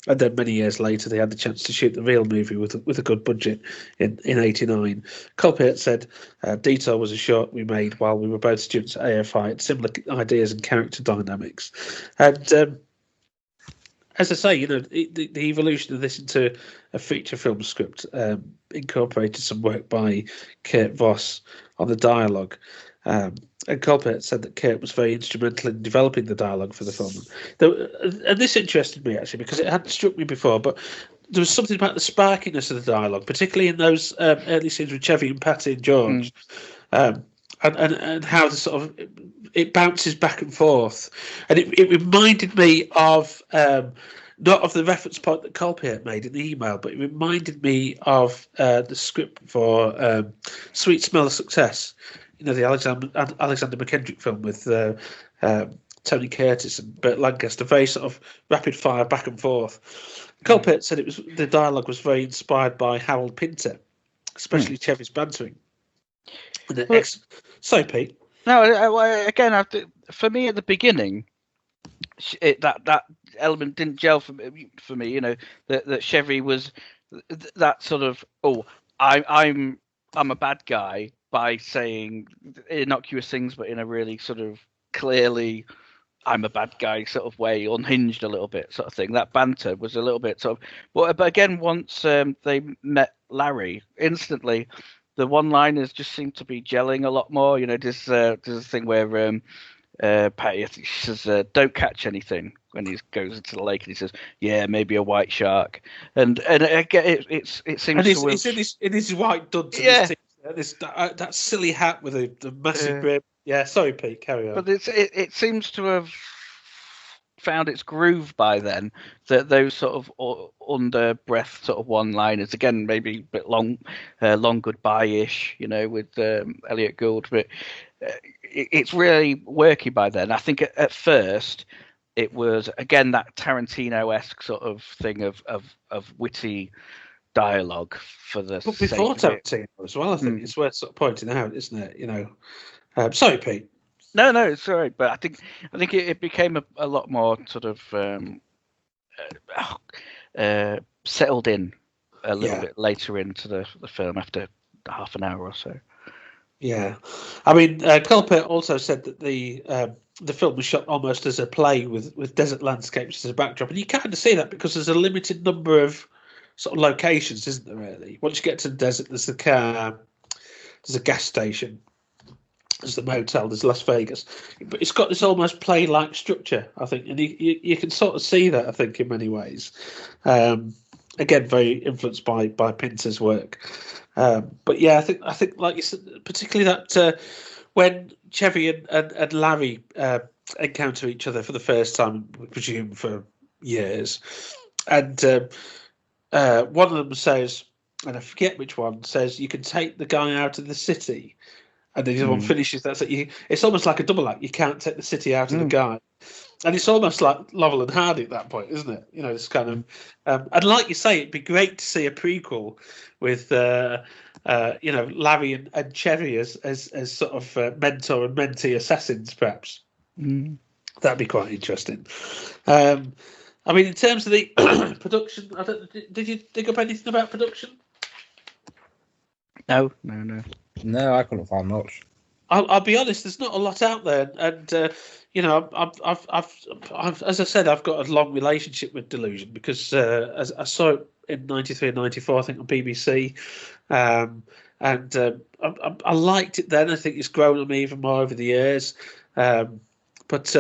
And then many years later, they had the chance to shoot the real movie with a good budget in '89. Colpaert said, Detour was a short we made while we were both students at AFI. Had similar ideas and character dynamics. And as I say, the evolution of this into a feature film script incorporated some work by Kurt Voss on the dialogue. And Colpaert said that Kurt was very instrumental in developing the dialogue for the film. And this interested me, actually, because it hadn't struck me before, but there was something about the sparkiness of the dialogue, particularly in those early scenes with Chevy and Patty and George. And how the sort of it bounces back and forth, and it reminded me of not of the reference point that Colpaert made in the email, but it reminded me of the script for Sweet Smell of Success, the Alexander McKendrick film with Tony Curtis and Burt Lancaster, very sort of rapid fire back and forth. Colpaert said the dialogue was very inspired by Harold Pinter, especially Chevy's bantering. Sorry, Pete. No, again, for me at the beginning, that element didn't gel for me. That Chevy was that sort of I'm a bad guy by saying innocuous things, but in a really sort of clearly I'm a bad guy sort of way, unhinged a little bit sort of thing. That banter was a little bit sort of, but again, once they met Larry, instantly the one-liners just seem to be gelling a lot more. There's a thing where Patty, I think she says, "Don't catch anything," when he goes into the lake, and he says, "Yeah, maybe a white shark." And again, it seems. And he's in his white duds. Yeah. That silly hat with the massive brim. Yeah, sorry, Pete. Carry on. But it seems to have found its groove by then, that those sort of under breath sort of one-liners, again maybe a bit long goodbye-ish, with Elliot Gould, but it's really working by then. I think at first it was again that Tarantino-esque sort of thing of witty dialogue for the. But before Tarantino as well, I think it's worth sort of pointing out, isn't it? Sorry, Pete. No, it's all right. But I think it became a lot more sort of settled in a little bit later into the film, after half an hour or so. Yeah, I mean, Colpaert also said that the film was shot almost as a play with desert landscapes as a backdrop, and you kind of see that because there's a limited number of sort of locations, isn't there? Really, once you get to the desert, there's the car, there's a gas station, there's the motel, there's Las Vegas, but it's got this almost play-like structure, I think, and you can sort of see that, I think, in many ways. Again, very influenced by Pinter's work. But yeah, I think like you said, particularly that when Chevy and Larry encounter each other for the first time, we presume for years, and one of them says, and I forget which one, says, "You can take the guy out of the city," and the other one finishes that. So it's almost like a double act. You can't take the city out of the guy. And it's almost like Laurel and Hardy at that point, isn't it? It's kind of, and like you say, it'd be great to see a prequel with, Larry and Chevy as sort of mentor and mentee assassins, perhaps. That'd be quite interesting. I mean, in terms of the production, did you dig up anything about production? No. No, I couldn't find much. I'll be honest. There's not a lot out there, and I've as I said, I've got a long relationship with Delusion because as I saw it in '93 and '94, I think, on BBC, and and I liked it then. I think it's grown on me even more over the years. But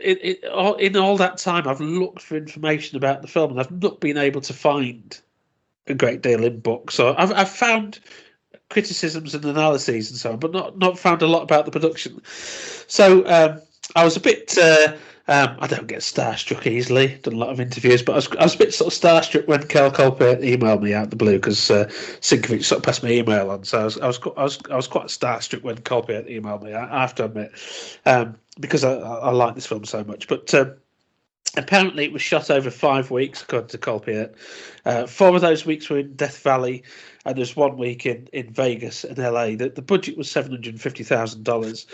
in all that time, I've looked for information about the film, and I've not been able to find a great deal in books. So I've found criticisms and analyses and so on, but not found a lot about the production. So I was a bit. I don't get starstruck easily. Done a lot of interviews, but I was a bit sort of starstruck when Colpaert emailed me out of the blue, because Sinkovics sort of passed my email on. So I was quite starstruck when Colpaert emailed me, I have to admit, because I like this film so much. But apparently it was shot over 5 weeks, according to Colpaert. 4 of those weeks were in Death Valley, and there's 1 week in Vegas and LA. The budget was $750,000.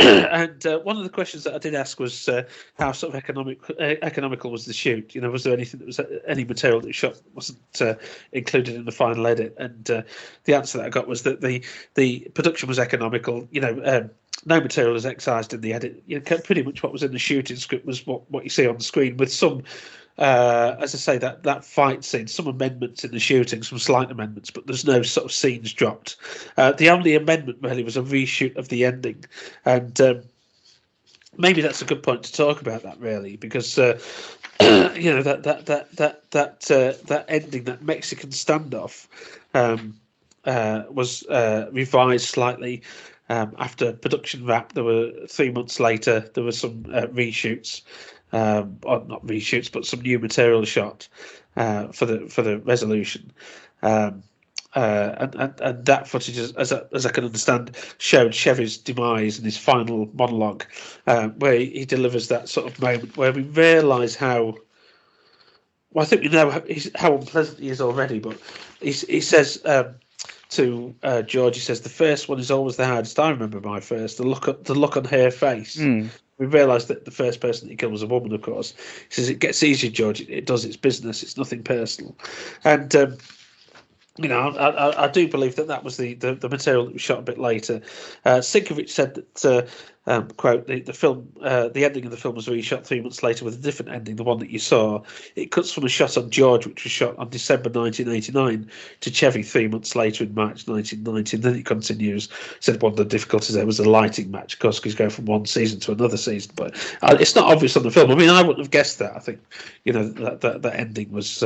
And one of the questions that I did ask was how sort of economical was the shoot? You know, was there anything that was any material that was shot that wasn't included in the final edit? And the answer that I got was that the production was economical. You know, no material was excised in the edit. You know, pretty much what was in the shooting script was what you see on the screen, with some, as I say, that fight scene, some amendments in the shooting, some slight amendments, but there's no sort of scenes dropped. The only amendment really was a reshoot of the ending, and maybe that's a good point to talk about that, really, because you know, that ending, that Mexican standoff, was revised slightly. After production wrap, there were 3 months later, there were some reshoots, or not reshoots, but some new material shot for the resolution. And that footage, as I can understand, showed Chevy's demise in his final monologue, where he delivers that sort of moment where we realise how. Well, I think we know how unpleasant he is already, but he says. To George, he says, the first one is always the hardest. I remember my first. The look on her face. We realised that the first person that he killed was a woman, of course. He says, it gets easier, George. It does. It's business. It's nothing personal. And you know, I do believe that was the material that was shot a bit later. Sinkovics said that, quote, the film, the ending of the film was reshot 3 months later with a different ending, the one that you saw. It cuts from a shot on George, which was shot on December 1989, to Chevy 3 months later in March 1990. And then it continues. Said one of the difficulties there was the lighting match, of course, because he's going from one season to another season. But it's not obvious on the film. I mean, I wouldn't have guessed that. I think, you know, that ending was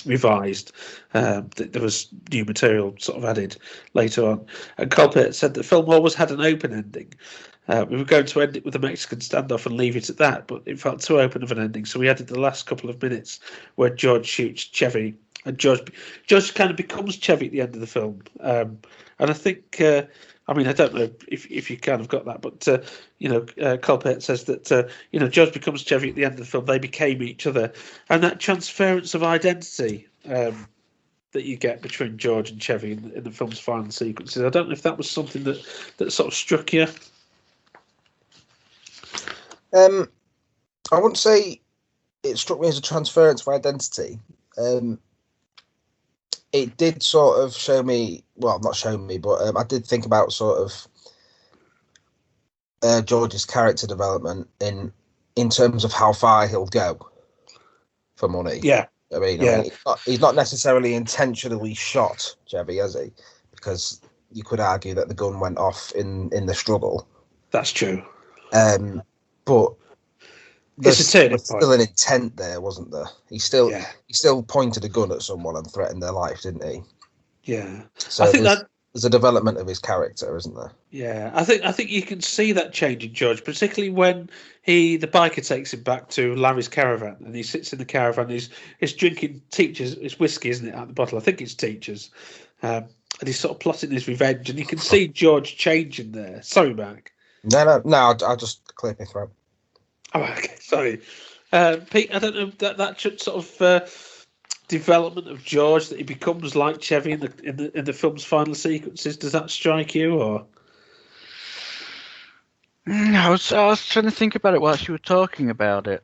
revised. There was new material sort of added later on. And Colpaert said the film always had an open ending. We were going to end it with a Mexican standoff and leave it at that, but it felt too open of an ending, so we added the last couple of minutes where George shoots Chevy, and George kind of becomes Chevy at the end of the film. And I think, I mean, I don't know if you kind of got that, but you know, Colpaert says that you know, George becomes Chevy at the end of the film. They became each other, and that transference of identity that you get between George and Chevy in the film's final sequences. I don't know if that was something that sort of struck you. I wouldn't say it struck me as a transference of identity. It did sort of show me, well, not show me, but I did think about sort of George's character development in terms of how far he'll go for money. Yeah. I mean, he's not necessarily intentionally shot Chevy, has he? Because you could argue that the gun went off in the struggle. That's true. But there's still an intent there, wasn't there? He still pointed a gun at someone and threatened their life, didn't he? Yeah. So I think there's a development of his character, isn't there? Yeah, I think you can see that change in George, particularly when the biker takes him back to Larry's caravan, and he sits in the caravan. He's drinking Teachers. It's whiskey, isn't it, out the bottle? I think it's Teachers. And he's sort of plotting his revenge, and you can see George changing there. Sorry, Mark. No, I'll just clear my throat. Oh, okay, sorry. Pete, I don't know, that sort of development of George, that he becomes like Chevy in the film's final sequences, does that strike you, or? I was trying to think about it whilst you were talking about it.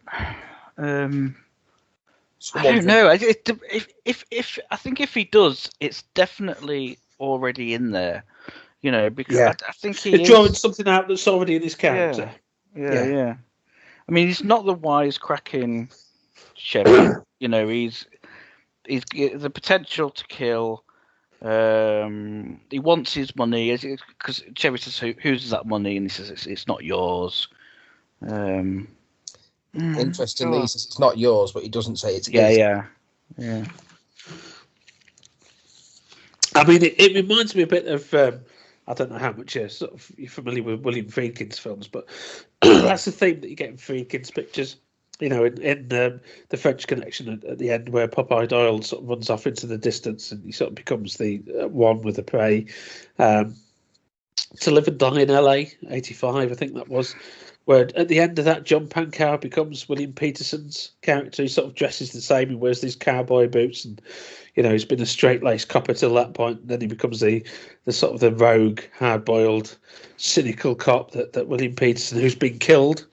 I don't know. If I think if he does, it's definitely already in there. You know, because I think he's drawing something out that's already in his character. Yeah. I mean, he's not the wisecracking Chevy. You know, he's the potential to kill. He wants his money because Chevy says, "Whose is that money?" And he says, "It's not yours." Interestingly, he says it's not yours, but he doesn't say it's his. Yeah. I mean, it reminds me a bit of. I don't know how much you're familiar with William Friedkin's films, but that's the theme that you get in Friedkin's pictures. You know, in the French Connection at the end, where Popeye Doyle sort of runs off into the distance and he sort of becomes the one with the prey. To Live and Die in LA, 85, I think that was, where at the end of that, John Pankow becomes William Peterson's character. He sort of dresses the same. He wears these cowboy boots, and he's been a straight-laced copper till that point. And then he becomes the sort of the rogue, hard-boiled, cynical cop that William Peterson, who's been killed.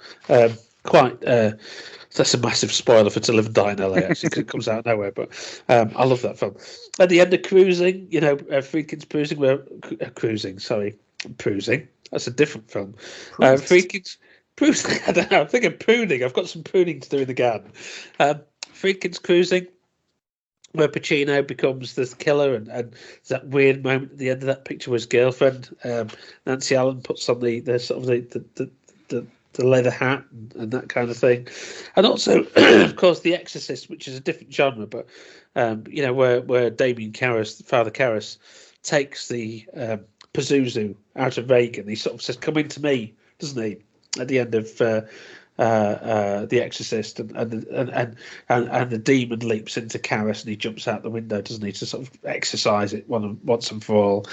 That's a massive spoiler for To Live and Die in LA, actually, because it comes out of nowhere. But I love that film. At the end of Cruising, Friedkin's Cruising. That's a different film. Friedkin's Cruising. I don't know. I'm thinking pruning. I've got some pruning to do in the garden. Friedkin's Cruising, where Pacino becomes the killer, and that weird moment at the end of that picture with his girlfriend. Nancy Allen puts on the sort of the leather hat and that kind of thing, and also, of course, The Exorcist, which is a different genre, but where Damien Karras, Father Karras, takes the Pazuzu out of Reagan. He sort of says, "Come into me," doesn't he? At the end of The Exorcist, and the demon leaps into Karras and he jumps out the window, doesn't he, to sort of exorcise it once and for all.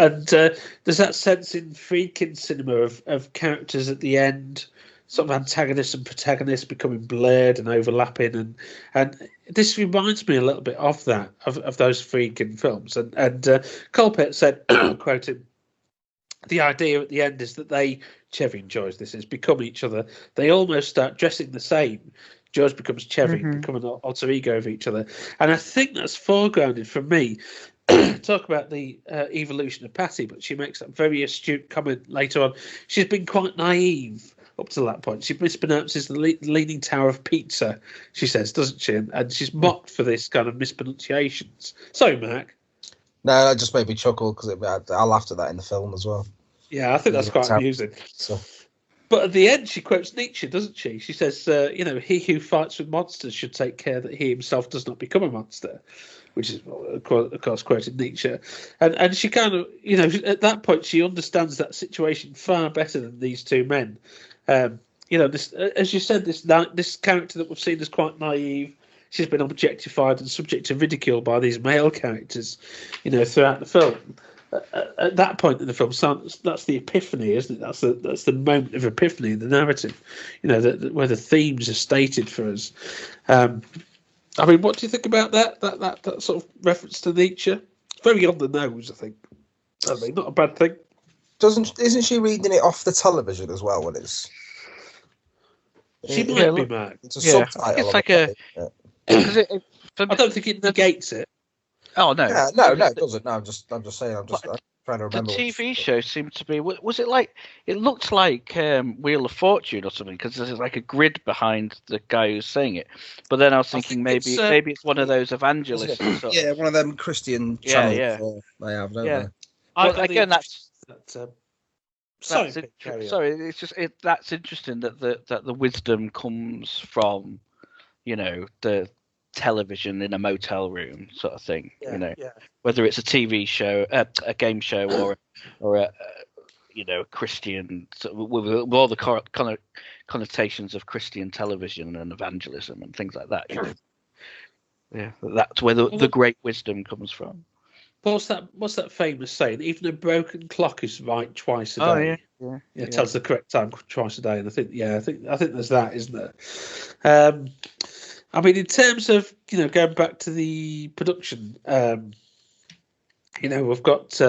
And there's that sense in Friedkin's cinema of characters at the end, sort of antagonists and protagonists becoming blurred and overlapping, and this reminds me a little bit of that, of those Friedkin films. And Colpaert said, quoting, "The idea at the end is that Chevy enjoys this, is become each other. They almost start dressing the same. George becomes Chevy, become an alter ego of each other." And I think that's foregrounded for me. Talk about the evolution of Patty, but she makes that very astute comment later on. She's been quite naive up to that point. She mispronounces the Leaning Tower of Pizza, she says, doesn't she? And she's mocked for this kind of mispronunciations. Sorry, Mark. No, that just made me chuckle because I laughed at that in the film as well. Yeah, I think that's quite amusing. So. But at the end, she quotes Nietzsche, doesn't she? She says, "He who fights with monsters should take care that he himself does not become a monster," which is, of course, quoted Nietzsche. And she kind of, at that point, she understands that situation far better than these two men. This, as you said, this character that we've seen as quite naive, she's been objectified and subject to ridicule by these male characters, throughout the film. At that point in the film, that's the epiphany, isn't it? That's the moment of epiphany in the narrative, where the themes are stated for us. I mean, what do you think about that sort of reference to Nietzsche? Very on the nose, I think. I mean, not a bad thing. Isn't she reading it off the television as well when it's? She might be, Mark. It's a subtitle. It's like a. I don't think it negates it. Oh no! Yeah, no, it doesn't. No, I'm just saying. I'm trying to remember. The TV show seemed to be. Was it like? It looked like Wheel of Fortune or something, because there's like a grid behind the guy who's saying it. But then I was thinking maybe it's one of those evangelists. Yeah, one of them Christian channels. Yeah. They have, don't they? Well, again, sorry, it's just that's interesting that the wisdom comes from, the television in a motel room sort of thing. Whether it's a TV show, a game show, or a Christian, with all the connotations of Christian television and evangelism and things like that. Yeah, that's where the great wisdom comes from. What's that famous saying? Even a broken clock is right twice a day. Oh yeah. Tells the correct time twice a day. And I think there's that, isn't there? I mean, in terms of going back to the production, we've got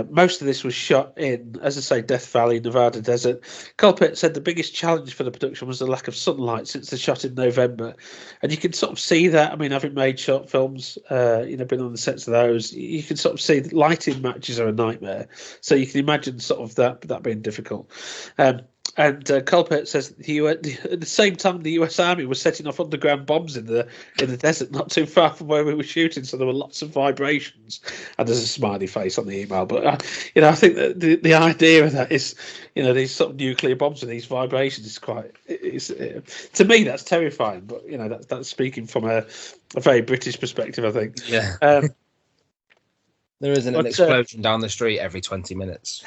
most of this was shot in, as I say, Death Valley, Nevada desert. Colpaert said the biggest challenge for the production was the lack of sunlight, since the shot in November, and you can sort of see that. I mean, having made short films, been on the sets of those, you can sort of see that lighting matches are a nightmare. So you can imagine sort of that being difficult. And Colpaert says that at the same time the US Army was setting off underground bombs in the desert not too far from where we were shooting, so there were lots of vibrations. And there's a smiley face on the email, but I think that the idea of that is, these sort of nuclear bombs and these vibrations is to me that's terrifying. But that's speaking from a very British perspective, I think. Yeah. There isn't an explosion down the street every 20 minutes.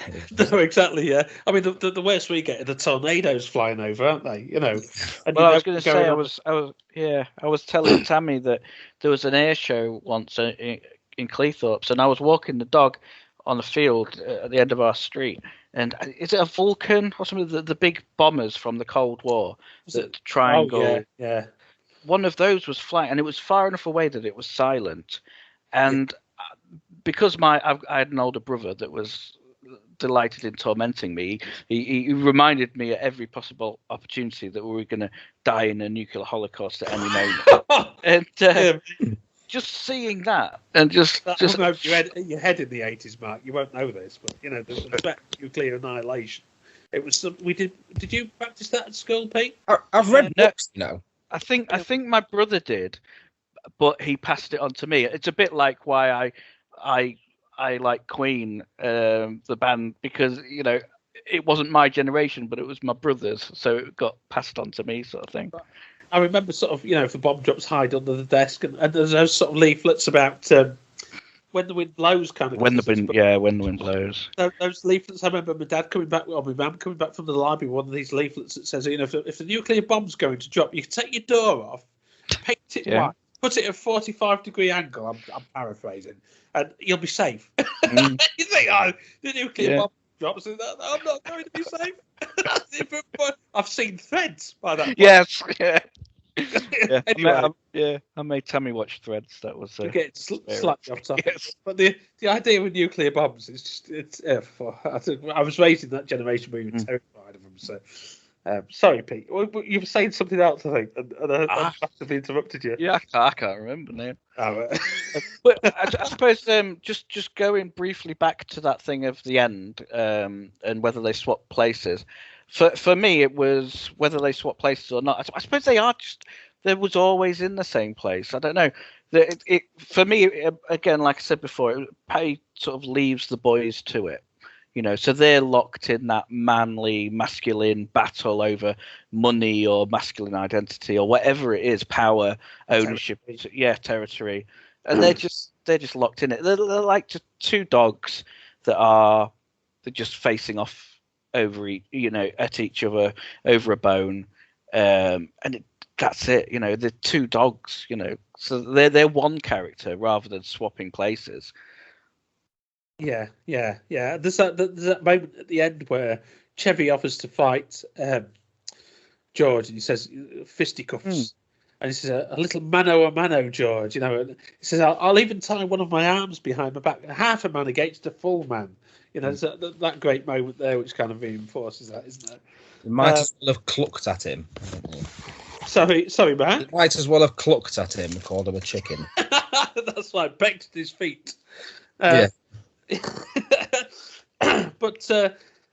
No, exactly. Yeah, I mean the worst we get are the tornadoes flying over, aren't they? And well, I was going to say, I was telling Tammy that there was an air show once in Cleethorpes, and I was walking the dog on the field at the end of our street, and is it a Vulcan or something? The big bombers from the Cold War, the triangle. Oh, yeah. One of those was flying, and it was far enough away that it was silent, and. Yeah. Because I had an older brother that was delighted in tormenting me, he reminded me at every possible opportunity that we were going to die in a nuclear holocaust at any moment. And just seeing that, and just your head in the 80s, Mark. You won't know this, but there's a threat of nuclear annihilation. It was we did. Did you practice that at school, Pete? I've read books, I think my brother did, but he passed it on to me. It's a bit like why I like Queen, the band, because it wasn't my generation, but it was my brother's, so it got passed on to me, sort of thing. I remember sort of if the bomb drops, hide under the desk, and there's those sort of leaflets about when the wind blows, kind of. When the wind blows. Those leaflets. I remember my dad coming back, or my mum coming back from the library. One of these leaflets that says, if the nuclear bomb's going to drop, you can take your door off, paint it white. Put it at a 45-degree angle. I'm paraphrasing, and you'll be safe. You think, the nuclear bomb drops, and I'm not going to be safe. I've seen Threads by that point. Yes. Yeah. Anyway, I made Tammy watch Threads. That was get slightly off topic. Yes. But the idea with nuclear bombs is I was raised in that generation where you were terrified of them. So. Sorry, Pete. You were saying something else, I think, and I massively interrupted you. Yeah, I can't remember now. But I suppose just going briefly back to that thing of the end, and whether they swap places. For me, it was whether they swap places or not. I suppose they are they was always in the same place. I don't know. For me, again, like I said before, it sort of leaves the boys to it. So they're locked in that manly, masculine battle over money or masculine identity or whatever it is, power, ownership, territory, and they're just locked in it. They're like just two dogs they're just facing off over at each other over a bone, and that's it. They're two dogs. So they're one character rather than swapping places. Yeah. There's that moment at the end where Chevy offers to fight George, and he says fisticuffs, and he says a little mano a mano, George. And he says I'll even tie one of my arms behind my back, half a man against a full man. There's that great moment there, which kind of reinforces that, isn't it? It might as well have clucked at him. Sorry, man. It might as well have clucked at him and called him a chicken. That's right, begged at his feet. Yeah. But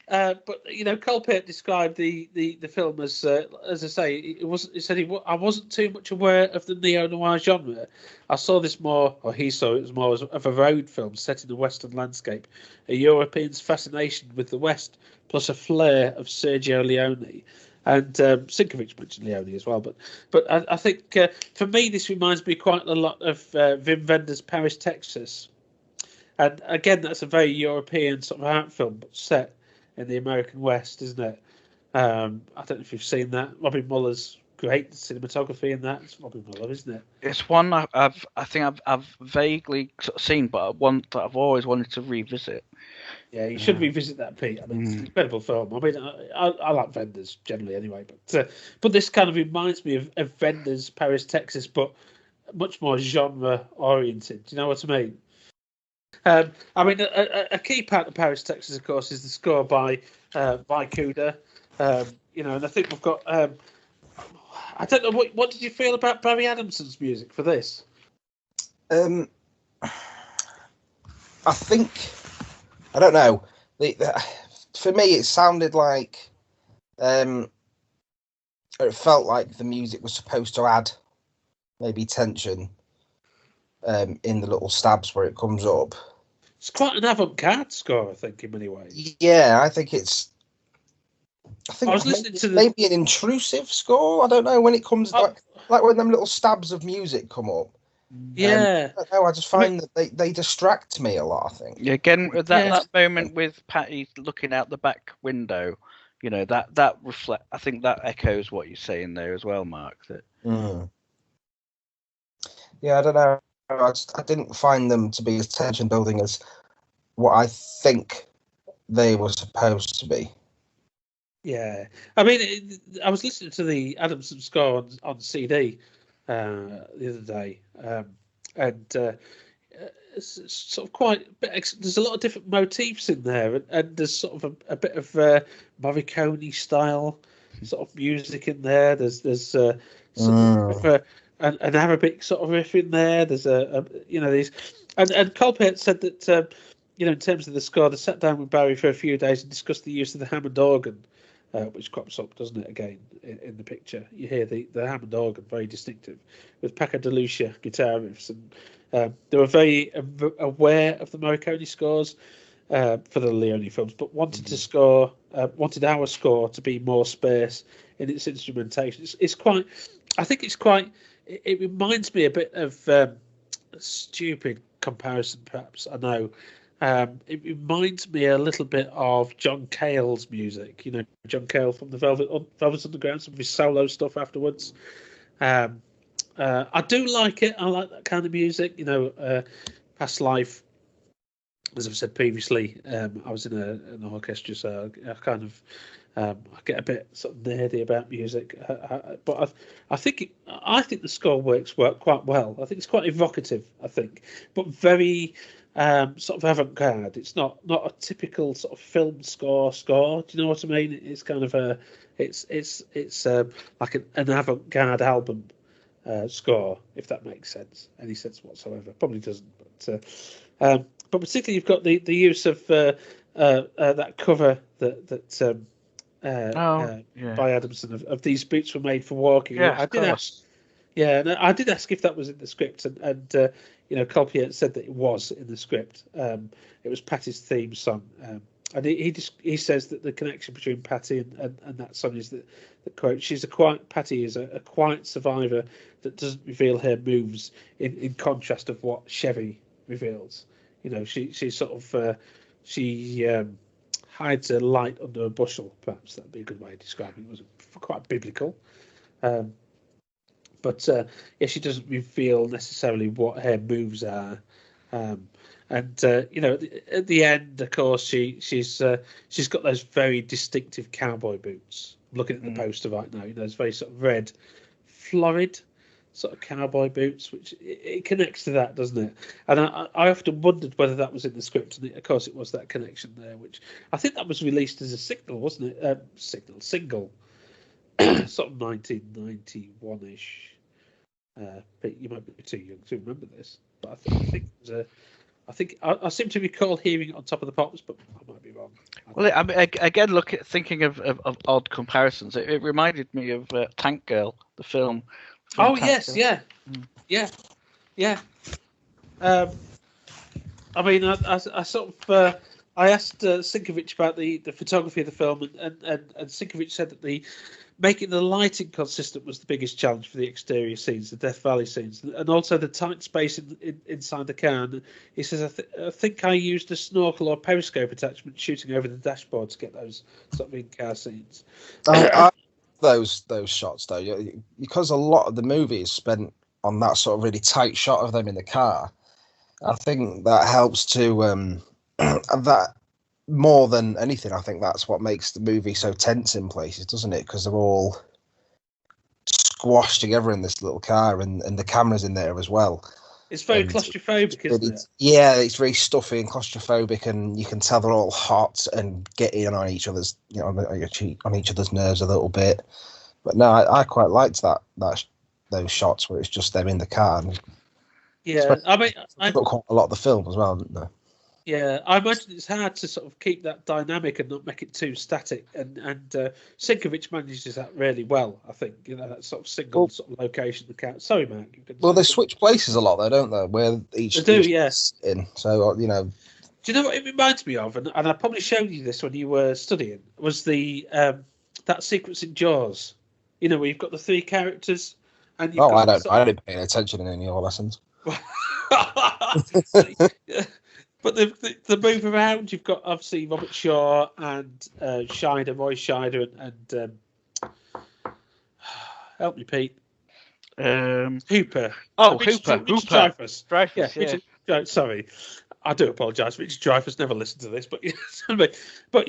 Colpaert described the film as I say, he said I wasn't too much aware of the neo-noir genre. I saw this more, or he saw it as more of a road film set in the Western landscape, a European's fascination with the West, plus a flair of Sergio Leone. And Sinkovics mentioned Leone as well, but I think for me this reminds me quite a lot of Wim Wenders' Paris, Texas. And again, that's a very European sort of art film, but set in the American West, isn't it? I don't know if you've seen that. Robin Muller's great cinematography in that. It's Robin Muller, isn't it? It's one I think I've vaguely sort of seen, but one that I've always wanted to revisit. Yeah, you should revisit that, Pete. I mean, it's an incredible film. I mean, I like Wenders generally anyway, but this kind of reminds me of Wenders' Paris, Texas, but much more genre oriented. Do you know what I mean? I mean, a key part of Paris, Texas, of course, is the score by Kuda. And I think we've got. I don't know what did you feel about Barry Adamson's music for this? I think I don't know. For me, it sounded like It felt like the music was supposed to add maybe tension in the little stabs where it comes up. It's quite an avant-garde score, I think, in many ways. Yeah, I think I was listening to maybe an intrusive score. I don't know, when it comes like when them little stabs of music come up. Yeah. I don't know, I just find that they distract me a lot, I think. Yeah, again, that moment with Patty looking out the back window, you know, that reflect. I think that echoes what you're saying there as well, Mark. That. Yeah, I don't know. I didn't find them to be as tension building as what I think they were supposed to be. Yeah, I mean, I was listening to the Adamson score on CD the other day, and it's sort of quite. There's a lot of different motifs in there, and there's sort of a bit of Morricone style sort of music in there. There's sort of an Arabic sort of riff in there. There's these, and Colpaert said that in terms of the score, they sat down with Barry for a few days and discussed the use of the Hammond organ. Which crops up, doesn't it, again, in the picture. You hear the Hammond organ, very distinctive, with Paco de Lucia guitar riffs. And they were very aware of the Morricone scores for the Leone films, but wanted our score to be more sparse in its instrumentation. It reminds me a bit of a stupid comparison, perhaps, I know. It reminds me a little bit of John Cale's music. You know, John Cale from the Velvet Underground, some of his solo stuff afterwards. I do like it. I like that kind of music. You know, Past Life, as I've said previously, I was in an orchestra, so I kind of I get a bit sort of nerdy about music. But I think the score works quite well. I think it's quite evocative. I think, but very. Sort of avant-garde. It's not a typical sort of film score. Do you know what I mean? It's kind of it's like an avant-garde album score, if that makes any sense whatsoever. Probably doesn't, but particularly you've got the use of that cover that by Adamson of these boots were made for walking. Yeah, I did ask. Yeah, and I did ask if that was in the script, and Colpaert said that it was in the script. It was Patty's theme song, and he says that the connection between Patty and that song is that quote, Patty is a quiet survivor that doesn't reveal her moves in contrast of what Chevy reveals. You know, she sort of hides her light under a bushel. Perhaps that'd be a good way of describing it. It was quite biblical. But she doesn't reveal necessarily what her moves are, and at the end, of course, she's got those very distinctive cowboy boots. I'm looking at the poster right now. You know, those very sort of red, florid sort of cowboy boots, which it connects to that, doesn't it? And I often wondered whether that was in the script, and of course, it was that connection there. Which I think that was released as a single, wasn't it? Single, sort of 1991-ish. But you might be too young to remember this, but I think I seem to recall hearing it on Top of the Pops, but I might be wrong. Again, thinking of odd comparisons. It reminded me of Tank Girl, the film. Oh yes, yeah. I mean, I sort of I asked Sinkovics about the photography of the film, and Sinkovics said that making the lighting consistent was the biggest challenge for the exterior scenes, the Death Valley scenes, and also the tight space inside the car. And he says, I think I used a snorkel or periscope attachment shooting over the dashboard to get those sort of in-car scenes. Those shots, though, because a lot of the movie is spent on that sort of really tight shot of them in the car. I think that helps to that. More than anything, I think that's what makes the movie so tense in places, doesn't it? Because they're all squashed together in this little car, and the camera's in there as well. It's very claustrophobic, isn't it? Yeah, it's very stuffy and claustrophobic, and you can tell they're all hot and getting on each other's, on each other's nerves a little bit. But no, I quite liked those shots where it's just them in the car. Yeah, I mean, I got quite a lot of the film as well, didn't they? Yeah, I imagine it's hard to sort of keep that dynamic and not make it too static. And Sinkovics manages that really well. I think that sort of single sort of location. The cat. Sorry, Mark. Well, they switch places a lot, though, don't they? Where each they do, in. So Do you know what it reminds me of? And I probably showed you this when you were studying. Was the that sequence in Jaws? Where you've got the three characters. And you've I didn't pay attention in any of your lessons. But the move around, you've got obviously Robert Shaw and Roy Scheider, and help me, Pete. Hooper. Hooper. Dreyfuss. Dreyfuss, yeah. Sorry, I do apologise. Richard Dreyfuss never listened to this, but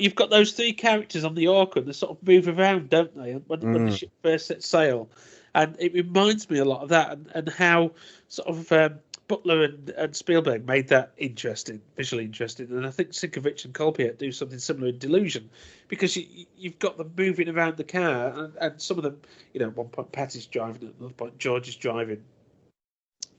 you've got those three characters on the Orca, and they sort of move around, don't they? When the ship first sets sail, and it reminds me a lot of that, and how sort of. Butler and Spielberg made that visually interesting, and I think Sinkovics and Colpaert do something similar in Delusion, because you've got them moving around the car, and some of them, at one point Patty's driving, at another point George is driving.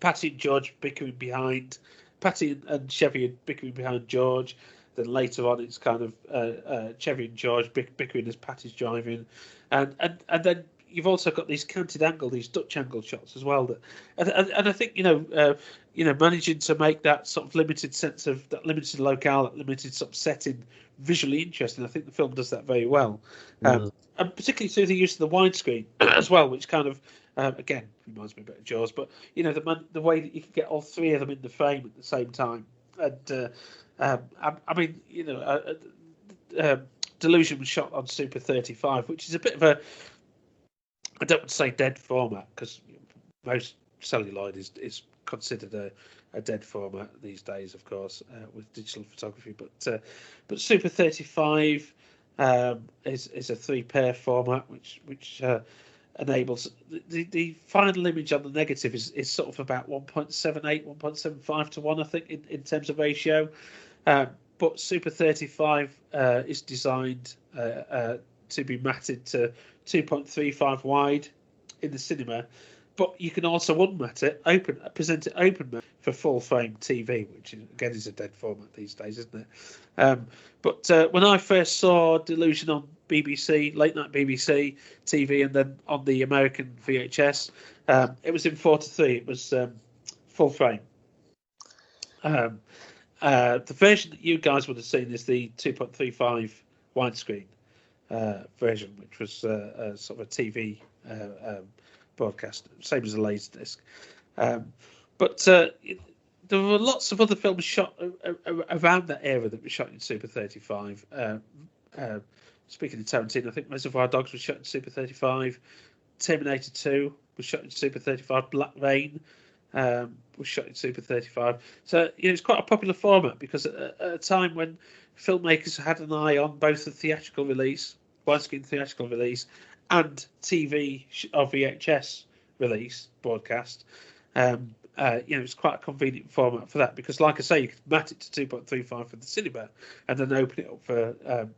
Patty and George bickering behind, Patty and Chevy bickering behind George. Then later on, it's kind of Chevy and George bickering as Patty's driving, and then. You've also got these canted angle, these Dutch angle shots as well. And I think managing to make that sort of limited sense of that limited locale, that limited sort of setting, visually interesting. I think the film does that very well, and particularly through the use of the widescreen as well, which kind of again reminds me a bit of Jaws. But the way that you can get all three of them in the frame at the same time, and Delusion was shot on Super 35, which is a bit of a I don't want to say dead format, because most celluloid is considered a dead format these days, of course, with digital photography. But Super 35 is a 3-pair format, which enables the final image on the negative is sort of about 1.78, 1.75 to 1, I think, in terms of ratio. But Super 35 is designed to be matted to 2.35 wide in the cinema, but you can also unmat it, present it open for full frame TV, which again is a dead format these days, isn't it? But when I first saw Delusion on BBC, late night BBC TV, and then on the American VHS, it was in 4:3. It was full frame. The version that you guys would have seen is the 2.35 widescreen version, which was sort of a TV broadcast, same as a Laserdisc. But there were lots of other films shot around that era that were shot in Super 35. Speaking of Tarantino, I think Reservoir Dogs was shot in Super 35. Terminator 2 was shot in Super 35. Black Rain was shot in Super 35. So it's quite a popular format, because at a time when filmmakers had an eye on both the theatrical release, widescreen theatrical release, and TV or VHS release broadcast, it's quite a convenient format for that, because, like I say, you could mat it to 2.35 for the cinema and then open it up for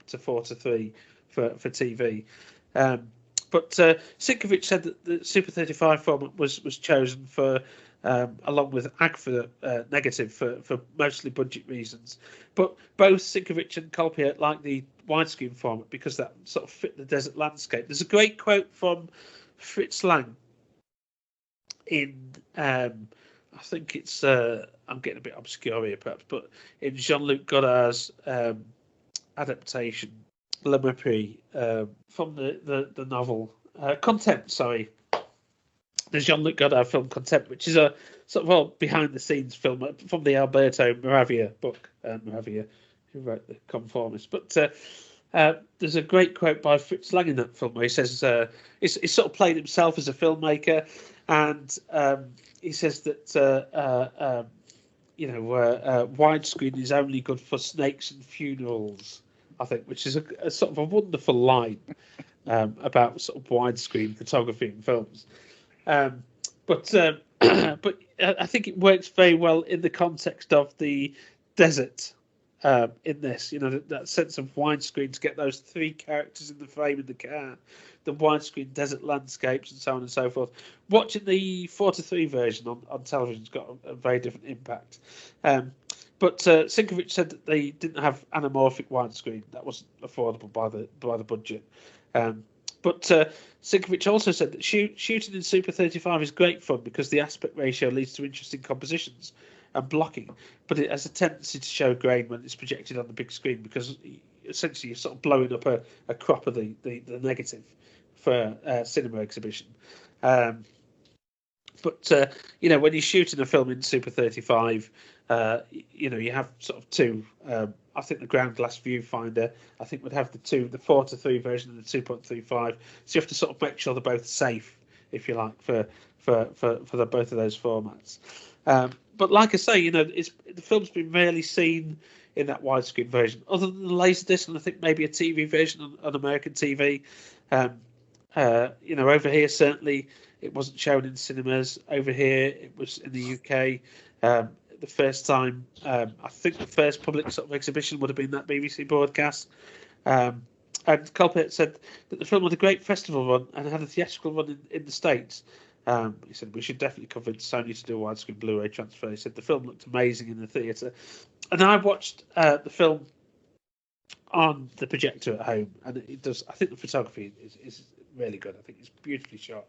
to 4:3 for TV. But Sinkovics said that the Super 35 format was chosen for along with Agfa negative for mostly budget reasons. But both Sinkovics and Colpaert like the widescreen format because that sort of fit the desert landscape. There's a great quote from Fritz Lang in, I think it's, I'm getting a bit obscure here perhaps, but in Jean-Luc Godard's adaptation, Le Mépris, from the novel Contempt, sorry. The Jean-Luc Godard film Contempt, which is a sort of behind-the-scenes film from the Alberto Moravia book, Moravia, who wrote The Conformist. But there's a great quote by Fritz Lang in that film where he says he's sort of played himself as a filmmaker, and he says that widescreen is only good for snakes and funerals, I think, which is a sort of a wonderful line about sort of widescreen photography in films. But I think it works very well in the context of the desert in this. That sense of widescreen to get those three characters in the frame in the car, the widescreen desert landscapes, and so on and so forth. Watching the 4:3 version on television's got a very different impact. But Sinkovics said that they didn't have anamorphic widescreen. That wasn't affordable by the budget. But Sinkovics also said that shooting in Super 35 is great fun because the aspect ratio leads to interesting compositions and blocking, but it has a tendency to show grain when it's projected on the big screen because essentially you're sort of blowing up a crop of the negative for cinema exhibition. But when you're shooting a film in Super 35, you have sort of two. I think the ground glass viewfinder, I think, would have the 4:3 version and the 2.35. So you have to sort of make sure they're both safe, if you like, for both of those formats. But like I say, the film's been rarely seen in that widescreen version, other than the Laserdisc, and I think maybe a TV version on American TV. Over here certainly it wasn't shown in cinemas. Over here it was in the UK. The first time, I think the first public sort of exhibition would have been that BBC broadcast. And Colpaert said that the film had a great festival run and had a theatrical run in the States. He said, we should definitely convince Sony to do a widescreen Blu-ray transfer. He said the film looked amazing in the theatre. And I watched the film on the projector at home, and it does. I think the photography is really good. I think it's beautifully shot.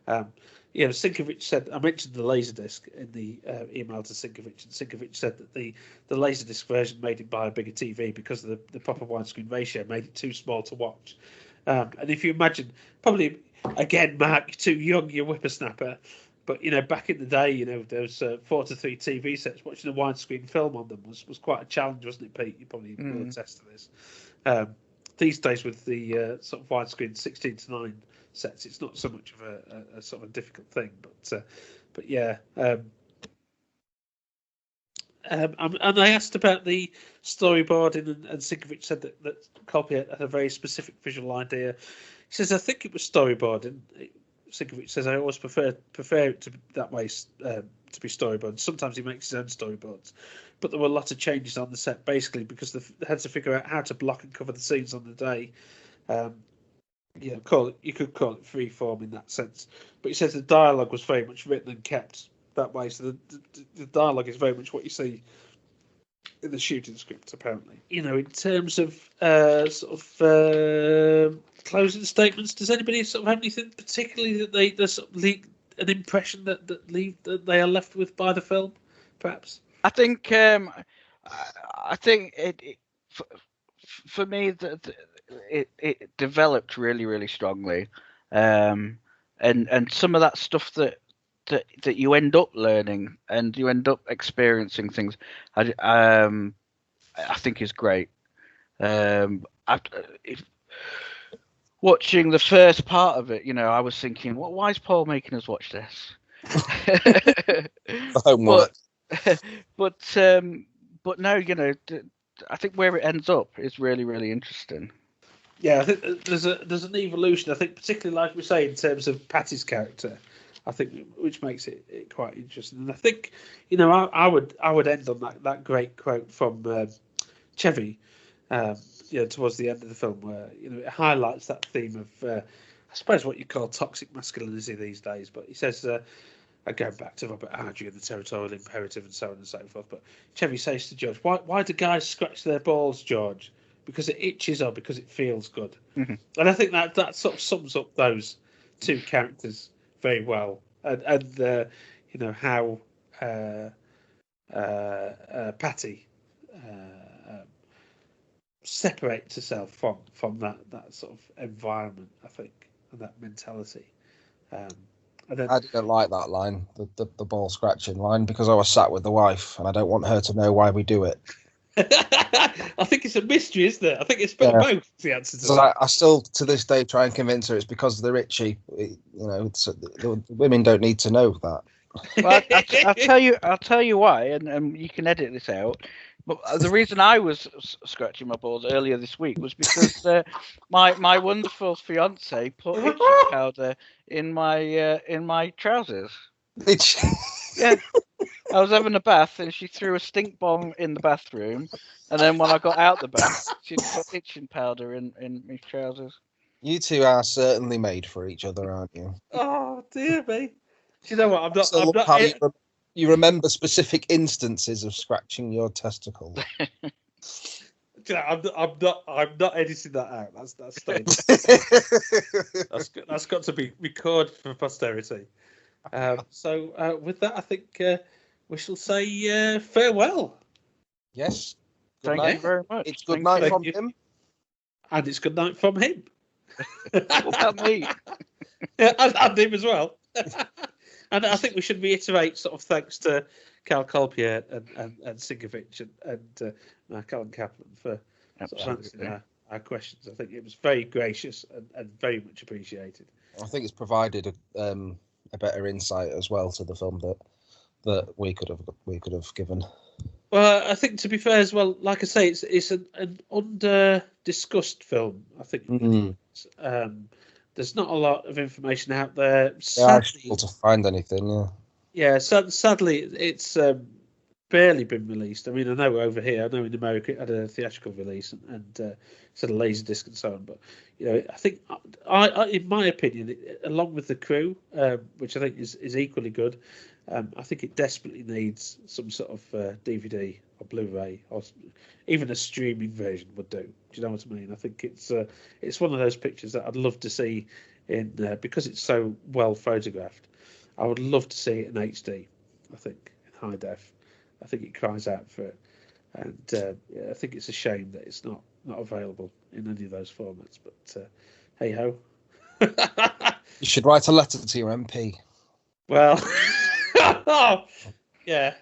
Sinkovics said, I mentioned the Laserdisc in the email to Sinkovics, and Sinkovics said that the Laserdisc version made it buy a bigger TV because of the proper widescreen ratio made it too small to watch. And if you imagine, probably, again, Mark, you're too young, you're a whippersnapper, but, back in the day, those 4:3 TV sets, watching a widescreen film on them was quite a challenge, wasn't it, Pete? You probably will attest to this. These days with the sort of widescreen 16:9 sets, it's not so much of a sort of a difficult thing, but yeah. And I asked about the storyboarding, and Sinkovics said that Colpaert had a very specific visual idea. He says, I think it was storyboarding. Sinkovics says, I always prefer it to be that way, to be storyboarded. Sometimes he makes his own storyboards. But there were a lot of changes on the set, basically, because they had to figure out how to block and cover the scenes on the day. You could call it freeform in that sense. But he says the dialogue was very much written and kept that way. So the dialogue is very much what you see in the shooting script, apparently. In terms of closing statements, does anybody sort of have anything particularly that they sort of leave an impression that they are left with by the film, perhaps? I think it for me it developed really, really strongly, and some of that stuff that you end up learning and you end up experiencing things, I think is great. Watching the first part of it, I was thinking, why is Paul making us watch this? But no, I think where it ends up is really, really interesting. Yeah, I think there's an evolution. I think particularly, like we say, in terms of Patty's character, I think which makes it quite interesting. And I think, I would end on that great quote from Chevy, towards the end of the film, where it highlights that theme of I suppose what you call toxic masculinity these days. But he says, going back to Robert Ardrey and the territorial imperative and so on and so forth. But Chevy says to George, why do guys scratch their balls, George? Because it itches or because it feels good? Mm-hmm. And I think that sort of sums up those two characters very well, and how Patty separates herself from that sort of environment, I think, and that mentality. And then, I didn't like that line, the ball scratching line, because I was sat with the wife and I don't want her to know why we do it. I think it's a mystery, isn't it? I think it's both the answer to that. I still, to this day, try and convince her it's because they're itchy. The women don't need to know that. Well, I'll tell you why, and you can edit this out. But the reason I was scratching my balls earlier this week was because my wonderful fiance put itching powder in my trousers. Yeah. I was having a bath and she threw a stink bomb in the bathroom, and then when I got out the bath, she put itching powder in my trousers. You two are certainly made for each other, aren't you? Oh dear me! Do you know what? You remember specific instances of scratching your testicles. I'm not editing that out. That's staying. That's got to be recorded for posterity. So with that, I think we shall say farewell. Yes. Thank you very much. It's good night from him. And it's good night from him. What about me? Yeah, and him as well. And I think we should reiterate sort of thanks to Cal Colpaert and Sinkovics and Allan Kaplan for sort of answering our questions. I think it was very gracious and very much appreciated. I think it's provided a better insight as well to the film that we could have given. Well, I think to be fair as well, like I say, it's an under discussed film. I think there's not a lot of information out there. Sadly, able to find anything. Yeah, sadly, it's barely been released. I mean, I know over here, I know in America it had a theatrical release and it's had a laserdisc and so on. But I think, in my opinion, along with the crew, which I think is equally good, I think it desperately needs some sort of DVD or Blu-ray or even a streaming version would do. Do you know what I mean? I think it's one of those pictures that I'd love to see in because it's so well photographed. I would love to see it in HD. I think in high def. I think it cries out for it, and I think it's a shame that it's not available in any of those formats. But hey ho. You should write a letter to your MP. Well, yeah.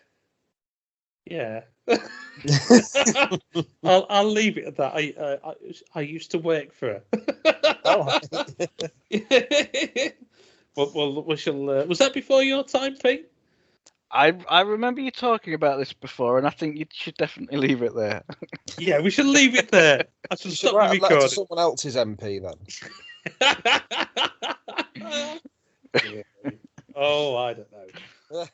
I'll leave it at that. I used to work for her. Oh. Well, we shall. Was that before your time, Pete? I remember you talking about this before, and I think you should definitely leave it there. Yeah, we should leave it there. I should stop the recording. To someone else's MP then. Oh, I don't know.